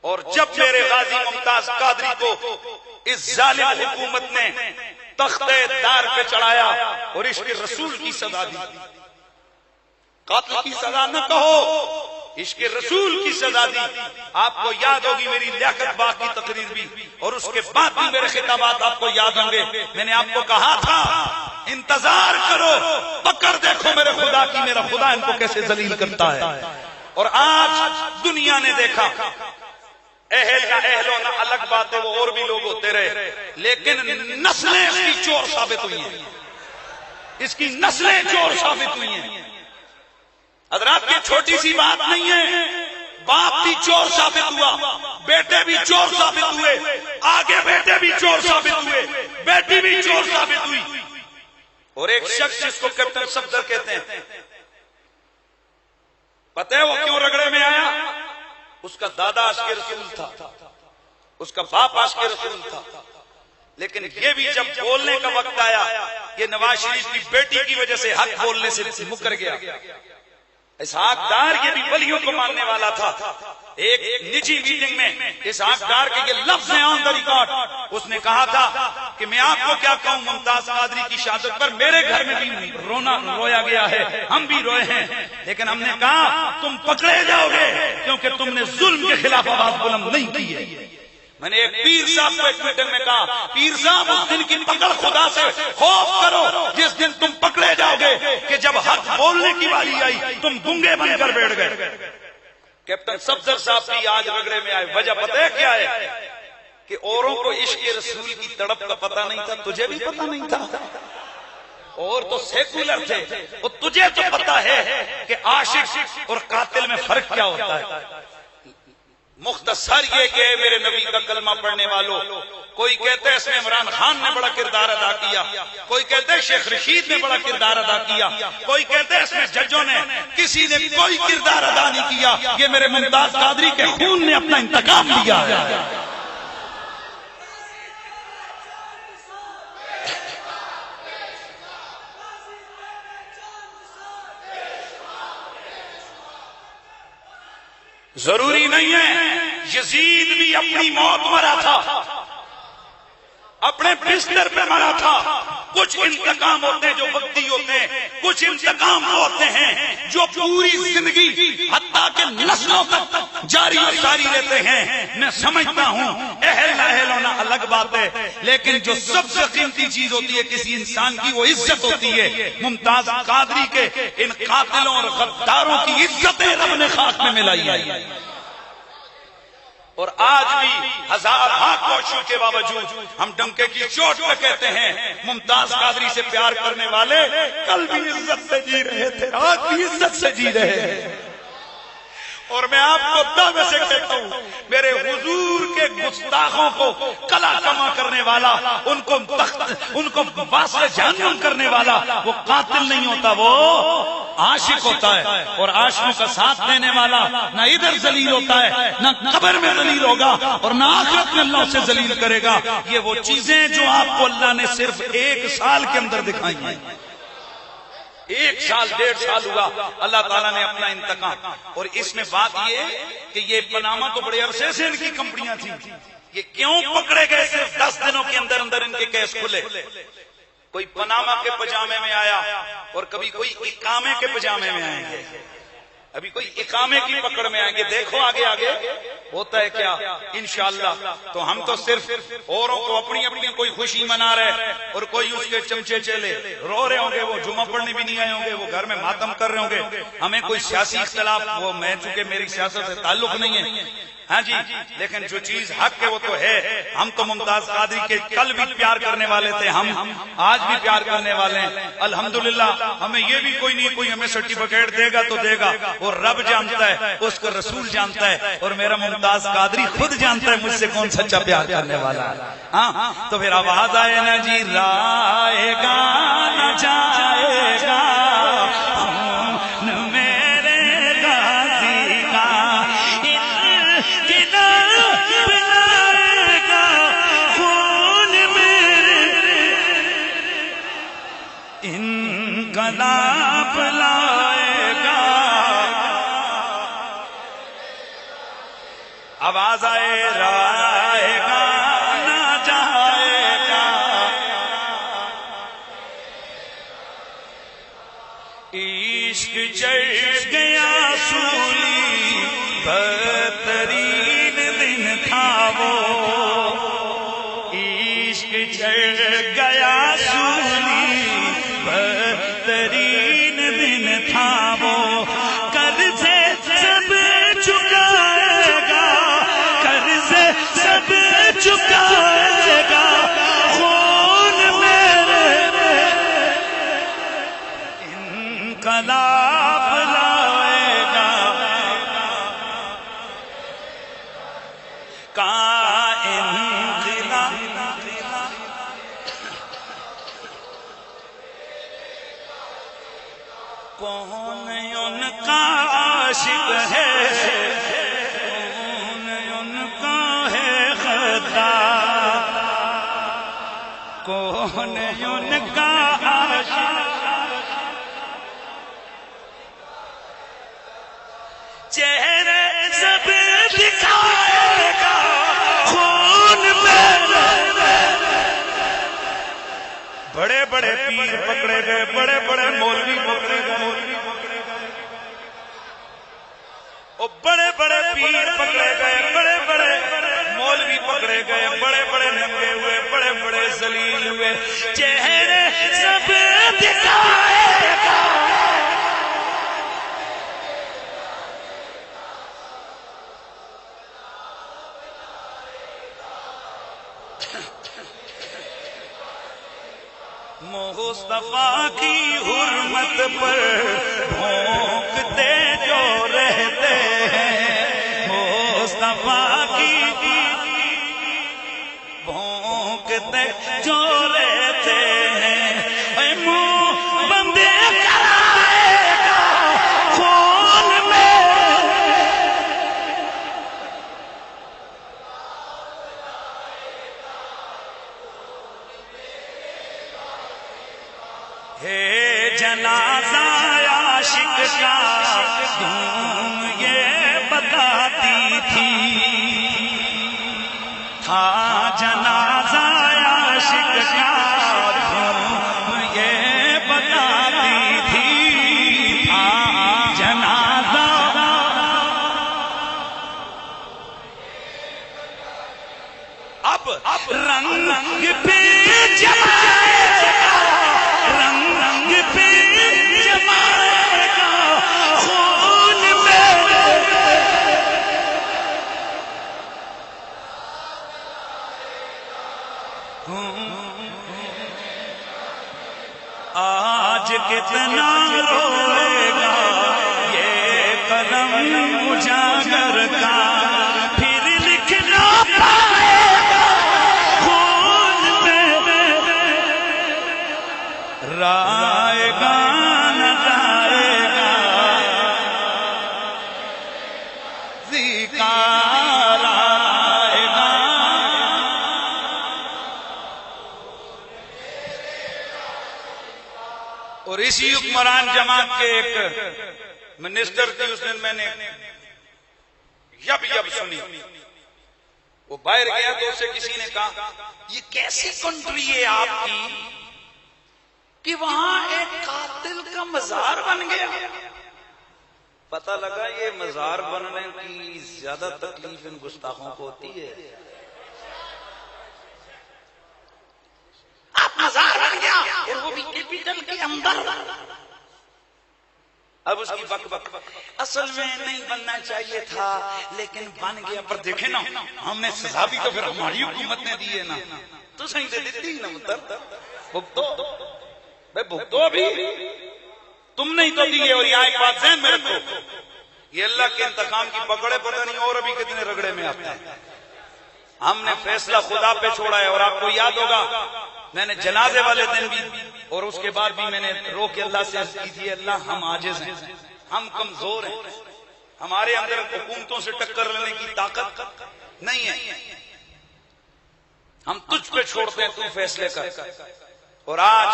اور جب میرے غازی ممتاز قادری کو اس ظالم حکومت نے تختے دار پہ چڑھایا اور عشق رسول کی سزا دی، قاتل کی سزا نہ کہو، عشق رسول کی سزا دی۔ آپ کو یاد ہوگی میری لیاقت باغ کی تقریر بھی، اور اس کے بعد بھی میرے خطابات آپ کو یاد ہوں گے۔ میں نے آپ کو کہا تھا انتظار کرو، پکڑ دیکھو میرے خدا کی، میرا خدا ان کو کیسے ذلیل کرتا ہے۔ اور آج دنیا نے دیکھا، اہل یا اہل ہونا الگ بات ہے، وہ اور بھی لوگ ہوتے رہے، لیکن نسلیں اس کی چور ثابت ہوئی ہیں، اس کی نسلیں چور ثابت ہوئی ہیں۔ حضرات یہ چھوٹی سی بات نہیں ہے، باپ بھی چور ثابت ہوا، بیٹے بھی چور ثابت ہوئے، آگے بیٹے بھی چور ثابت ہوئے، بیٹی بھی چور ثابت ہوئی۔ اور ایک شخص جس کو کیپٹن صفدر کہتے ہیں، پتہ ہے وہ کیوں رگڑے میں آیا؟ اس کا دادا عاشق رسول تھا، اس کا باپ عاشق رسول تھا، لیکن یہ بھی جب بولنے کا وقت آیا، یہ نواز شریف کی بیٹی کی وجہ سے حق بولنے سے مکر گیا۔ اسحاق ڈار یہ بھی ولیوں کو ماننے والا تھا۔ ایک نجی میٹنگ میں اسحاق ڈار کے یہ لفظ ہیں آن دا ریکارڈ، اس نے کہا تھا کہ میں آپ کو کیا کہوں، ممتاز قادری کی شہادت پر میرے گھر میں بھی رویا گیا ہے، ہم بھی روئے ہیں، لیکن ہم نے کہا تم پکڑے جاؤ گے کیونکہ تم نے ظلم کے خلاف آواز بلند نہیں کی ہے۔ میں نے ایک پیر صاحب کو ایک میٹنگ میں کہا، پیر صاحب اس دن کی پکڑ خدا سے خوف کرو جس دن تم پکڑے جاؤ گے کہ جب حق بولنے کی باری آئی تم گنگے بن کر بیٹھ گئے۔ کیپٹن صفدر صاحب کی آج رگڑے میں آئے، وجہ پتہ ہے کیا ہے؟ کہ اوروں کو عشق رسول کی تڑپ کا پتہ نہیں تھا، تجھے بھی پتہ نہیں تھا، اور تو سیکولر تھے، وہ تجھے تو پتہ ہے کہ عاشق اور قاتل میں فرق کیا ہوتا ہے۔ مختصر یہ کہ میرے نبی کا کلمہ پڑھنے والوں، کوئی کہتے ہیں اس میں عمران خان نے بڑا کردار ادا کیا، کوئی کہتے ہیں شیخ رشید نے بڑا کردار ادا کیا، کوئی کہتے ہیں اس میں ججوں نے، کسی نے کوئی کردار ادا نہیں کیا، یہ میرے ممتاز قادری کے خون نے اپنا انتقام لیا ہے۔ ضروری نہیں ہے، یزید بھی اپنی موت مرا تھا، اپنے بستر پہ مرا تھا۔ کچھ انتقام ہوتے ہیں جو وقتی ہوتے ہیں، کچھ انتقام ہوتے ہیں جو پوری زندگی حتیٰ کہ نسلوں تک جاری و ساری رہتے ہیں۔ میں سمجھتا ہوں اہل نااہل ہونا الگ بات ہے، لیکن جو سب سے قیمتی چیز ہوتی ہے کسی انسان کی وہ عزت ہوتی ہے۔ ممتاز قادری کے ان قاتلوں اور غداروں کی عزتیں رب نے خاک میں ملائی ہے، اور آج بھی ہزار کوششوں کے باوجود ہم ڈنکے کی چوٹ پہ کہتے ہیں ممتاز قادری سے پیار کرنے والے کل بھی عزت سے جی رہے تھے، آج بھی عزت سے جی رہے ہیں۔ اور میں آپ کو دعوے سے کہتا ہوں میرے حضور کے گستاخوں کو کلا کما کرنے والا، ان کو واسطے جہنم کرنے والا وہ قاتل نہیں ہوتا، وہ عاشق ہوتا ہے، اور عاشقوں کا ساتھ دینے والا نہ ادھر ذلیل ہوتا ہے، نہ قبر میں ذلیل ہوگا، اور نہ آخرت میں اللہ اسے ذلیل کرے گا۔ یہ وہ چیزیں جو آپ کو اللہ نے صرف 1 سال کے اندر دکھائی ہیں، 1 سال 1.5 سال ہوا اللہ تعالیٰ نے اپنا انتقام۔ اور اس میں بات یہ کہ یہ پاناما تو بڑے عرصے سے ان کی کمپنیاں تھیں، یہ کیوں پکڑے گئے؟ صرف 10 دنوں کے اندر اندر ان کے کیس کھلے۔ کوئی پاناما کے پجامے میں آیا اور کبھی کوئی اقامے کے پجامے میں آئیں گے، ابھی کوئی اقامے کی پکڑ میں آئیں گے۔ دیکھو آگے آگے ہوتا ہے کیا انشاءاللہ۔ تو ہم تو صرف اوروں کو اپنی اپنی کوئی خوشی منا رہے اور کوئی اس کے چمچے چلے رو رہے ہوں گے، وہ جمعہ پڑھنے بھی نہیں آئے ہوں گے، وہ گھر میں ماتم کر رہے ہوں گے۔ ہمیں کوئی سیاسی اختلاف، وہ میں چونکہ میری سیاست سے تعلق نہیں ہے، ہاں جی، لیکن جو چیز حق ہے وہ تو ہے۔ ہم تو ممتاز قادری کے کل بھی پیار کرنے والے تھے، ہم آج بھی پیار کرنے والے ہیں الحمدللہ۔ ہمیں یہ بھی کوئی نہیں کوئی ہمیں سرٹیفکیٹ دے گا تو دے گا، وہ رب جانتا ہے، اس کو رسول جانتا ہے، اور میرا ممتاز قادری خود جانتا ہے مجھ سے کون سچا پیار کرنے والا ہے۔ ہاں تو پھر آواز آئے نا جی، رائے گا نہ جائے گا انقلاب لائے گا۔ آواز آئے رائے گا نہ جائے گا، عشق چڑھ گیا سولی بدترین دن تھا وہ، عشق چڑھ گیا سولی بہترین دن تھا وہ، قرض سب چکائے گا، قرض سب چکائے گا، خون میرے انقلاب لائے کون ان کا عاشق ہے، کون ان کا ہے غدار، کون ان کا عاشق، چہرے سب دکھائے گا خون میں، بڑے بڑے پیر پکڑے گئے، بڑے بڑے مولوی پکڑے گئے، اور بڑے بڑے پیر پکڑے گئے، بڑے بڑے مولوی پکڑے گئے، بڑے بڑے ننگے ہوئے، بڑے بڑے ذلیل ہوئے، چہرے سب دکھائے گا، مصطفیٰ کی حرمت پر بھونکتے جو رہتے ہیں، مصطفیٰ کی بھونکتے جو رہتے ہیں، اے منہ بندے کرائے گا خون میں، ہے جنازہ عاشق کا دھوم یہ بتاتی تھی، تھا جنازہ عاشق کا دھوم یہ بتاتی تھی، تھا جنازہ، اب رنگ رنگ پہ جمائے گا، رنگ رنگ پہ جمائے گا خون میں، آج کتنا روئے گا یہ قلم اجاگر کا، پھر لکھنا پائے گا خون میں، رائے گا نہ جائے گا ذکار آئے گا، اور اسی حکمران جماعت کے ایک منسٹر تھی، اس دن میں نے یب یب سنی، وہ باہر گیا تو اسے کسی نے کہا یہ کیسی کنٹری ہے آپ کی کہ وہاں ایک قاتل کا مزار بن گیا؟ پتہ لگا یہ مزار بننے کی زیادہ تکلیف ان گستاخوں کو ہوتی ہے، آپ مزار بن گیا اور وہ بھی کیپٹل کے اندر، اب اس کی بک بک اصل میں نہیں بننا چاہیے تھا لیکن بن گیا، پر دیکھیں نا ہم نے سزا بھی تو پھر ہماری حکومت نے دی ہے نا، تو صحیح سے دیتی نا مطلب بھگتو، بھگتو ابھی تم نہیں تو دیے، اور یہاں ایک بات ذہن میں رکھو، یہ اللہ کے انتقام کی پکڑے پتہ نہیں اور ابھی کتنے رگڑے میں آتے ہیں، ہم نے فیصلہ خدا پہ چھوڑا ہے، اور آپ کو یاد ہوگا میں نے جنازے والے دن بھی اور اس کے بعد بھی میں نے رو کے اللہ سے عرض کی تھی، اللہ ہم عاجز ہیں، ہم کمزور ہیں، ہمارے اندر حکومتوں سے ٹکر لینے کی طاقت نہیں ہے، ہم تجھ پہ چھوڑتے ہیں، تو فیصلے کر، اور آج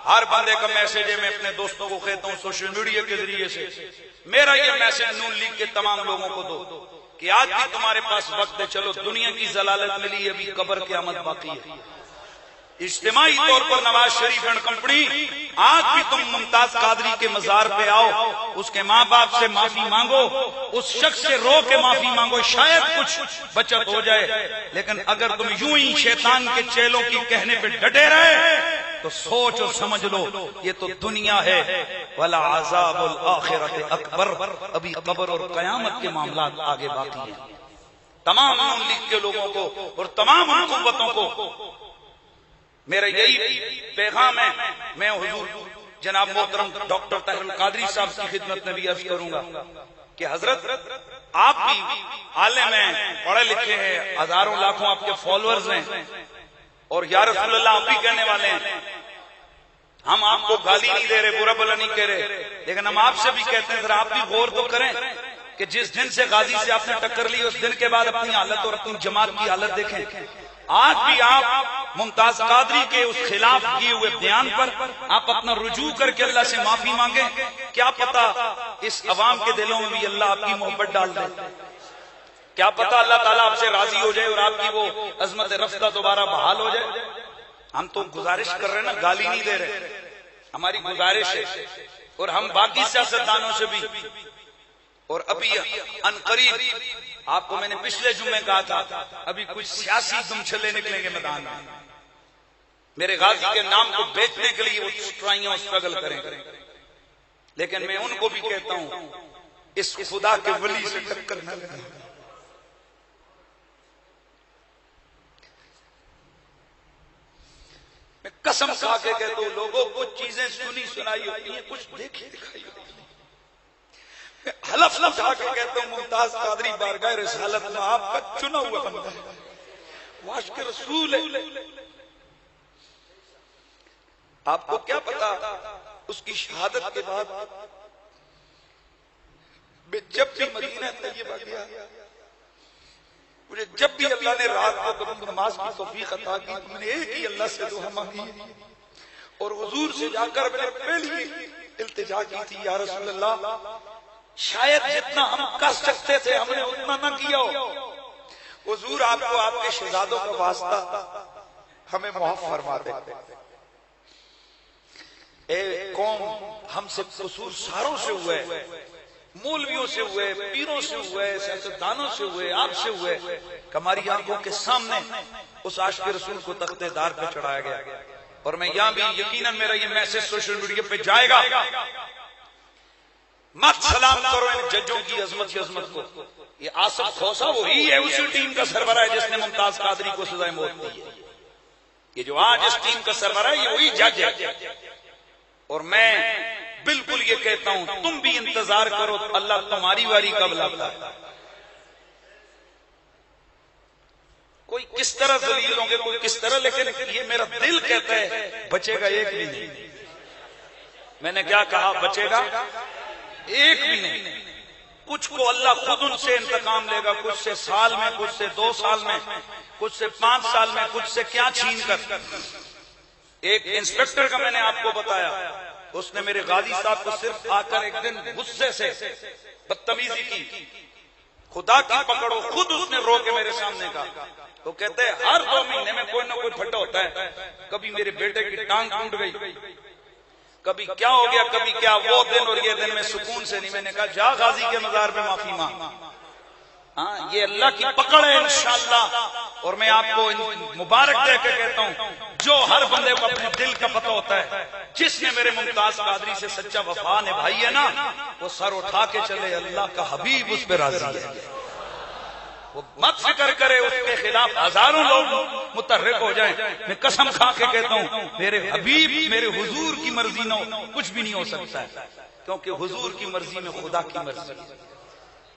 ہر بندے کا میسج ہے، میں اپنے دوستوں کو کہتا ہوں سوشل میڈیا کے ذریعے سے، میرا یہ میسج نون لیگ کے تمام لوگوں کو دو کہ آج بھی تمہارے پاس وقت ہے، چلو دنیا کی ضلالت ملی، ابھی قبر قیامت باقی ہے، اجتماعی طور پر نواز شریف اینڈ کمپنی آج بھی تم ممتاز قادری کے مزار پہ آؤ، اس کے ماں باپ سے معافی مانگو، اس شخص سے رو کے معافی مانگو، شاید کچھ بچت ہو جائے، لیکن اگر تم یوں ہی شیطان کے چیلوں کی کہنے پہ ڈٹے رہے تو سوچ اور سمجھ لو یہ تو دنیا ہے، وَلَا عَذَابُ الْآخِرَةِ أَكْبَرُ، ابھی قبر اور قیامت کے معاملات آگے باقی ہیں۔ تمام نون لیگ کے لوگوں کو اور تمام قوتوں کو میرا یہی پیغام ہے، میں حضور جناب محترم ڈاکٹر طاہر القادری صاحب کی خدمت میں بھی عرض کروں گا کہ حضرت آپ بھی عالم ہیں، پڑھے لکھے ہیں، ہزاروں لاکھوں آپ کے فالوورز ہیں، اور یا رسول اللہ آپ بھی کہنے والے ہیں، ہم آپ کو گالی نہیں دے رہے، برا بلا نہیں کہہ رہے، لیکن ہم آپ سے بھی کہتے ہیں ذرا آپ بھی غور تو کریں کہ جس دن سے غازی سے آپ نے ٹکر لی اس دن کے بعد اپنی حالت اور اپنی جماعت کی حالت دیکھیں۔ آج بھی آپ ممتاز قادری کے اس خلاف کیے ہوئے بیان پر آپ اپنا رجوع کر کے اللہ سے معافی مانگیں، کیا پتا اس عوام کے دلوں میں بھی اللہ آپ کی محبت ڈال دے، کیا پتا اللہ تعالیٰ آپ سے راضی ہو جائے اور آپ کی وہ عظمت رفتہ دوبارہ بحال ہو جائے۔ ہم تو گزارش کر رہے ہیں نا، گالی نہیں دے رہے، ہماری گزارش ہے، اور ہم باقی سیاستدانوں سے بھی، اور ابھی ان قریب آپ کو میں نے پچھلے جمعے کہا تھا ابھی کچھ سیاسی دم چھلے نکلیں گے میدان میں، میرے غازی کے نام کو بیچنے کے لیے وہ ٹرائیاں اسٹرگل کریں، لیکن میں ان کو بھی کہتا ہوں اس خدا کے ولی سے ٹکر نہ لینا۔ میں قسم کھا کے کہتا ہوں لوگوں کو چیزیں سنی سنائی ہوتی ہیں، کچھ دیکھی دکھائی ہوتی ہیں، حلف اٹھا کے کہتا ہوں ممتاز قادری بارگاہ رسالت میں آپ کا چنا ہوا بندہ ہے، عاشق رسول ہے۔ آپ کو کیا پتا اس کی شہادت کے بعد میں جب بھی مدینہ طیبہ گیا، مجھے جب بھی اللہ نے رات کو کبھی نماز کی توفیق عطا کی تو میں نے ایک ہی اللہ سے دعا مانگی اور حضور سے جا کر میں نے پہلی التجا کی تھی، یا رسول اللہ شاید جتنا ہم کر سکتے تھے ہم نے اتنا نہ کیا ہو، حضور آپ کو آپ کے شہزادوں کا واسطہ ہمیں معاف فرما دے۔ اے قوم، ہم سے قصور ساروں سے ہوئے، مولویوں سے ہوئے، پیروں سے ہوئے، سیاستدانوں سے ہوئے، آپ سے ہوئے، ہماری آنکھوں کے سامنے اس عاشق رسول کو تختے دار پہ چڑھایا گیا، اور میں یہاں بھی یقیناً میرا یہ میسج سوشل میڈیا پہ جائے گا، مت سلام کرو ان ججوں کی عظمت کو۔ یہ آصف کھوسا وہی ہے، اسی ٹیم کا سربراہ ہے جس نے ممتاز قادری کو سزائے موت دی ہے، یہ جو آج اس ٹیم کا سربراہ ہے یہ وہی جج ہے، اور میں بالکل یہ کہتا ہوں تم بھی انتظار کرو اللہ تمہاری واری کب لاتا ہے۔ کوئی کس طرح ذلیل ہوں گے، کوئی کس طرح، لیکن یہ میرا دل کہتا ہے بچے گا ایک بھی نہیں۔ میں نے کیا کہا؟ بچے گا ایک بھی نہیں۔ کچھ کو اللہ خود ان سے انتقام لے گا، کچھ سے سال میں، کچھ سے 2 سال میں، کچھ سے 5 سال میں، کچھ سے کیا چھین کر۔ ایک انسپیکٹر کا میں نے آپ کو بتایا، اس نے میرے غازی صاحب کو صرف آ کر ایک دن غصے سے بدتمیزی کی، خدا کی پکڑو، خود اس نے رو کے میرے سامنے کہا، تو کہتے ہیں ہر 2 مہینے میں کوئی نہ کوئی پھٹا ہوتا ہے، کبھی میرے بیٹے کی ٹانگ ٹوٹ گئی، کبھی کیا ہو گیا، کبھی کیا، وہ دن اور یہ دن میں سکون سے نہیں۔ میں نے کہا جا غازی کے مزار پہ معافی مانگ، ہاں یہ اللہ کی پکڑ ہے انشاءاللہ، اور میں آپ کو مبارک دے کے کہتا ہوں جو ہر بندے کو اپنے دل کا پتہ ہوتا ہے، جس نے میرے ممتاز قادری سے سچا وفا نبھائی ہے نا، وہ سر اٹھا کے چلے، اللہ کا حبیب اس پہ راضی ہے، وہ مت فکر کرے اس کے خلاف ہزاروں لوگ متحرک ہو جائیں، میں قسم کھا کے کہتا ہوں میرے حبیب، میرے حضور کی مرضی نہ کچھ بھی نہیں ہو سکتا ہے، کیونکہ حضور کی مرضی میں خدا کی مرضی۔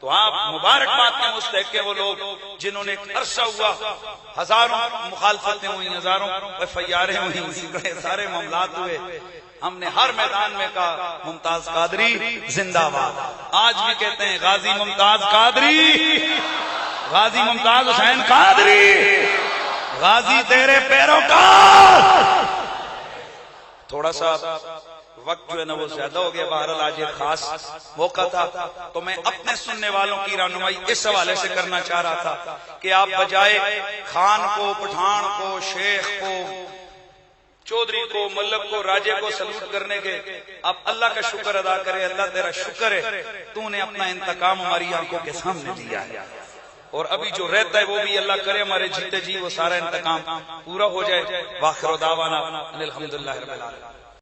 تو آپ مبارکباد کے مستحق ہیں وہ لوگ جنہوں نے ایک عرصہ ہوا، ہزاروں مخالفتیں ہوئی، ہزاروں FIR ہوئی، سارے معاملات ہوئے، ہم نے ہر میدان میں کہا ممتاز قادری زندہ باد۔ آج بھی کہتے ہیں غازی ممتاز قادری، غازی ممتاز حسین قادری، غازی تیرے پیروکار۔ تھوڑا سا وقت جو ہے نا وہ زیادہ ہو گیا، بہرحال آج ایک خاص موقع تھا تو میں اپنے سننے والوں کی رہنمائی اس حوالے سے کرنا چاہ رہا تھا کہ آپ بجائے خان کو، پٹھان کو، شیخ کو، چودھری کو، ملک کو، راجے کو سلوٹ کرنے کے آپ اللہ کا شکر ادا کرے۔ اللہ تیرا شکر ہے، تو نے اپنا انتقام ہماری آنکھوں کے سامنے دیا ہے، اور ابھی جو رہتا ہے وہ بھی اللہ کرے ہمارے جیتے جی وہ سارا انتقام پورا ہو جائے۔ وآخر دعوانا ان الحمدللہ رب العالمین۔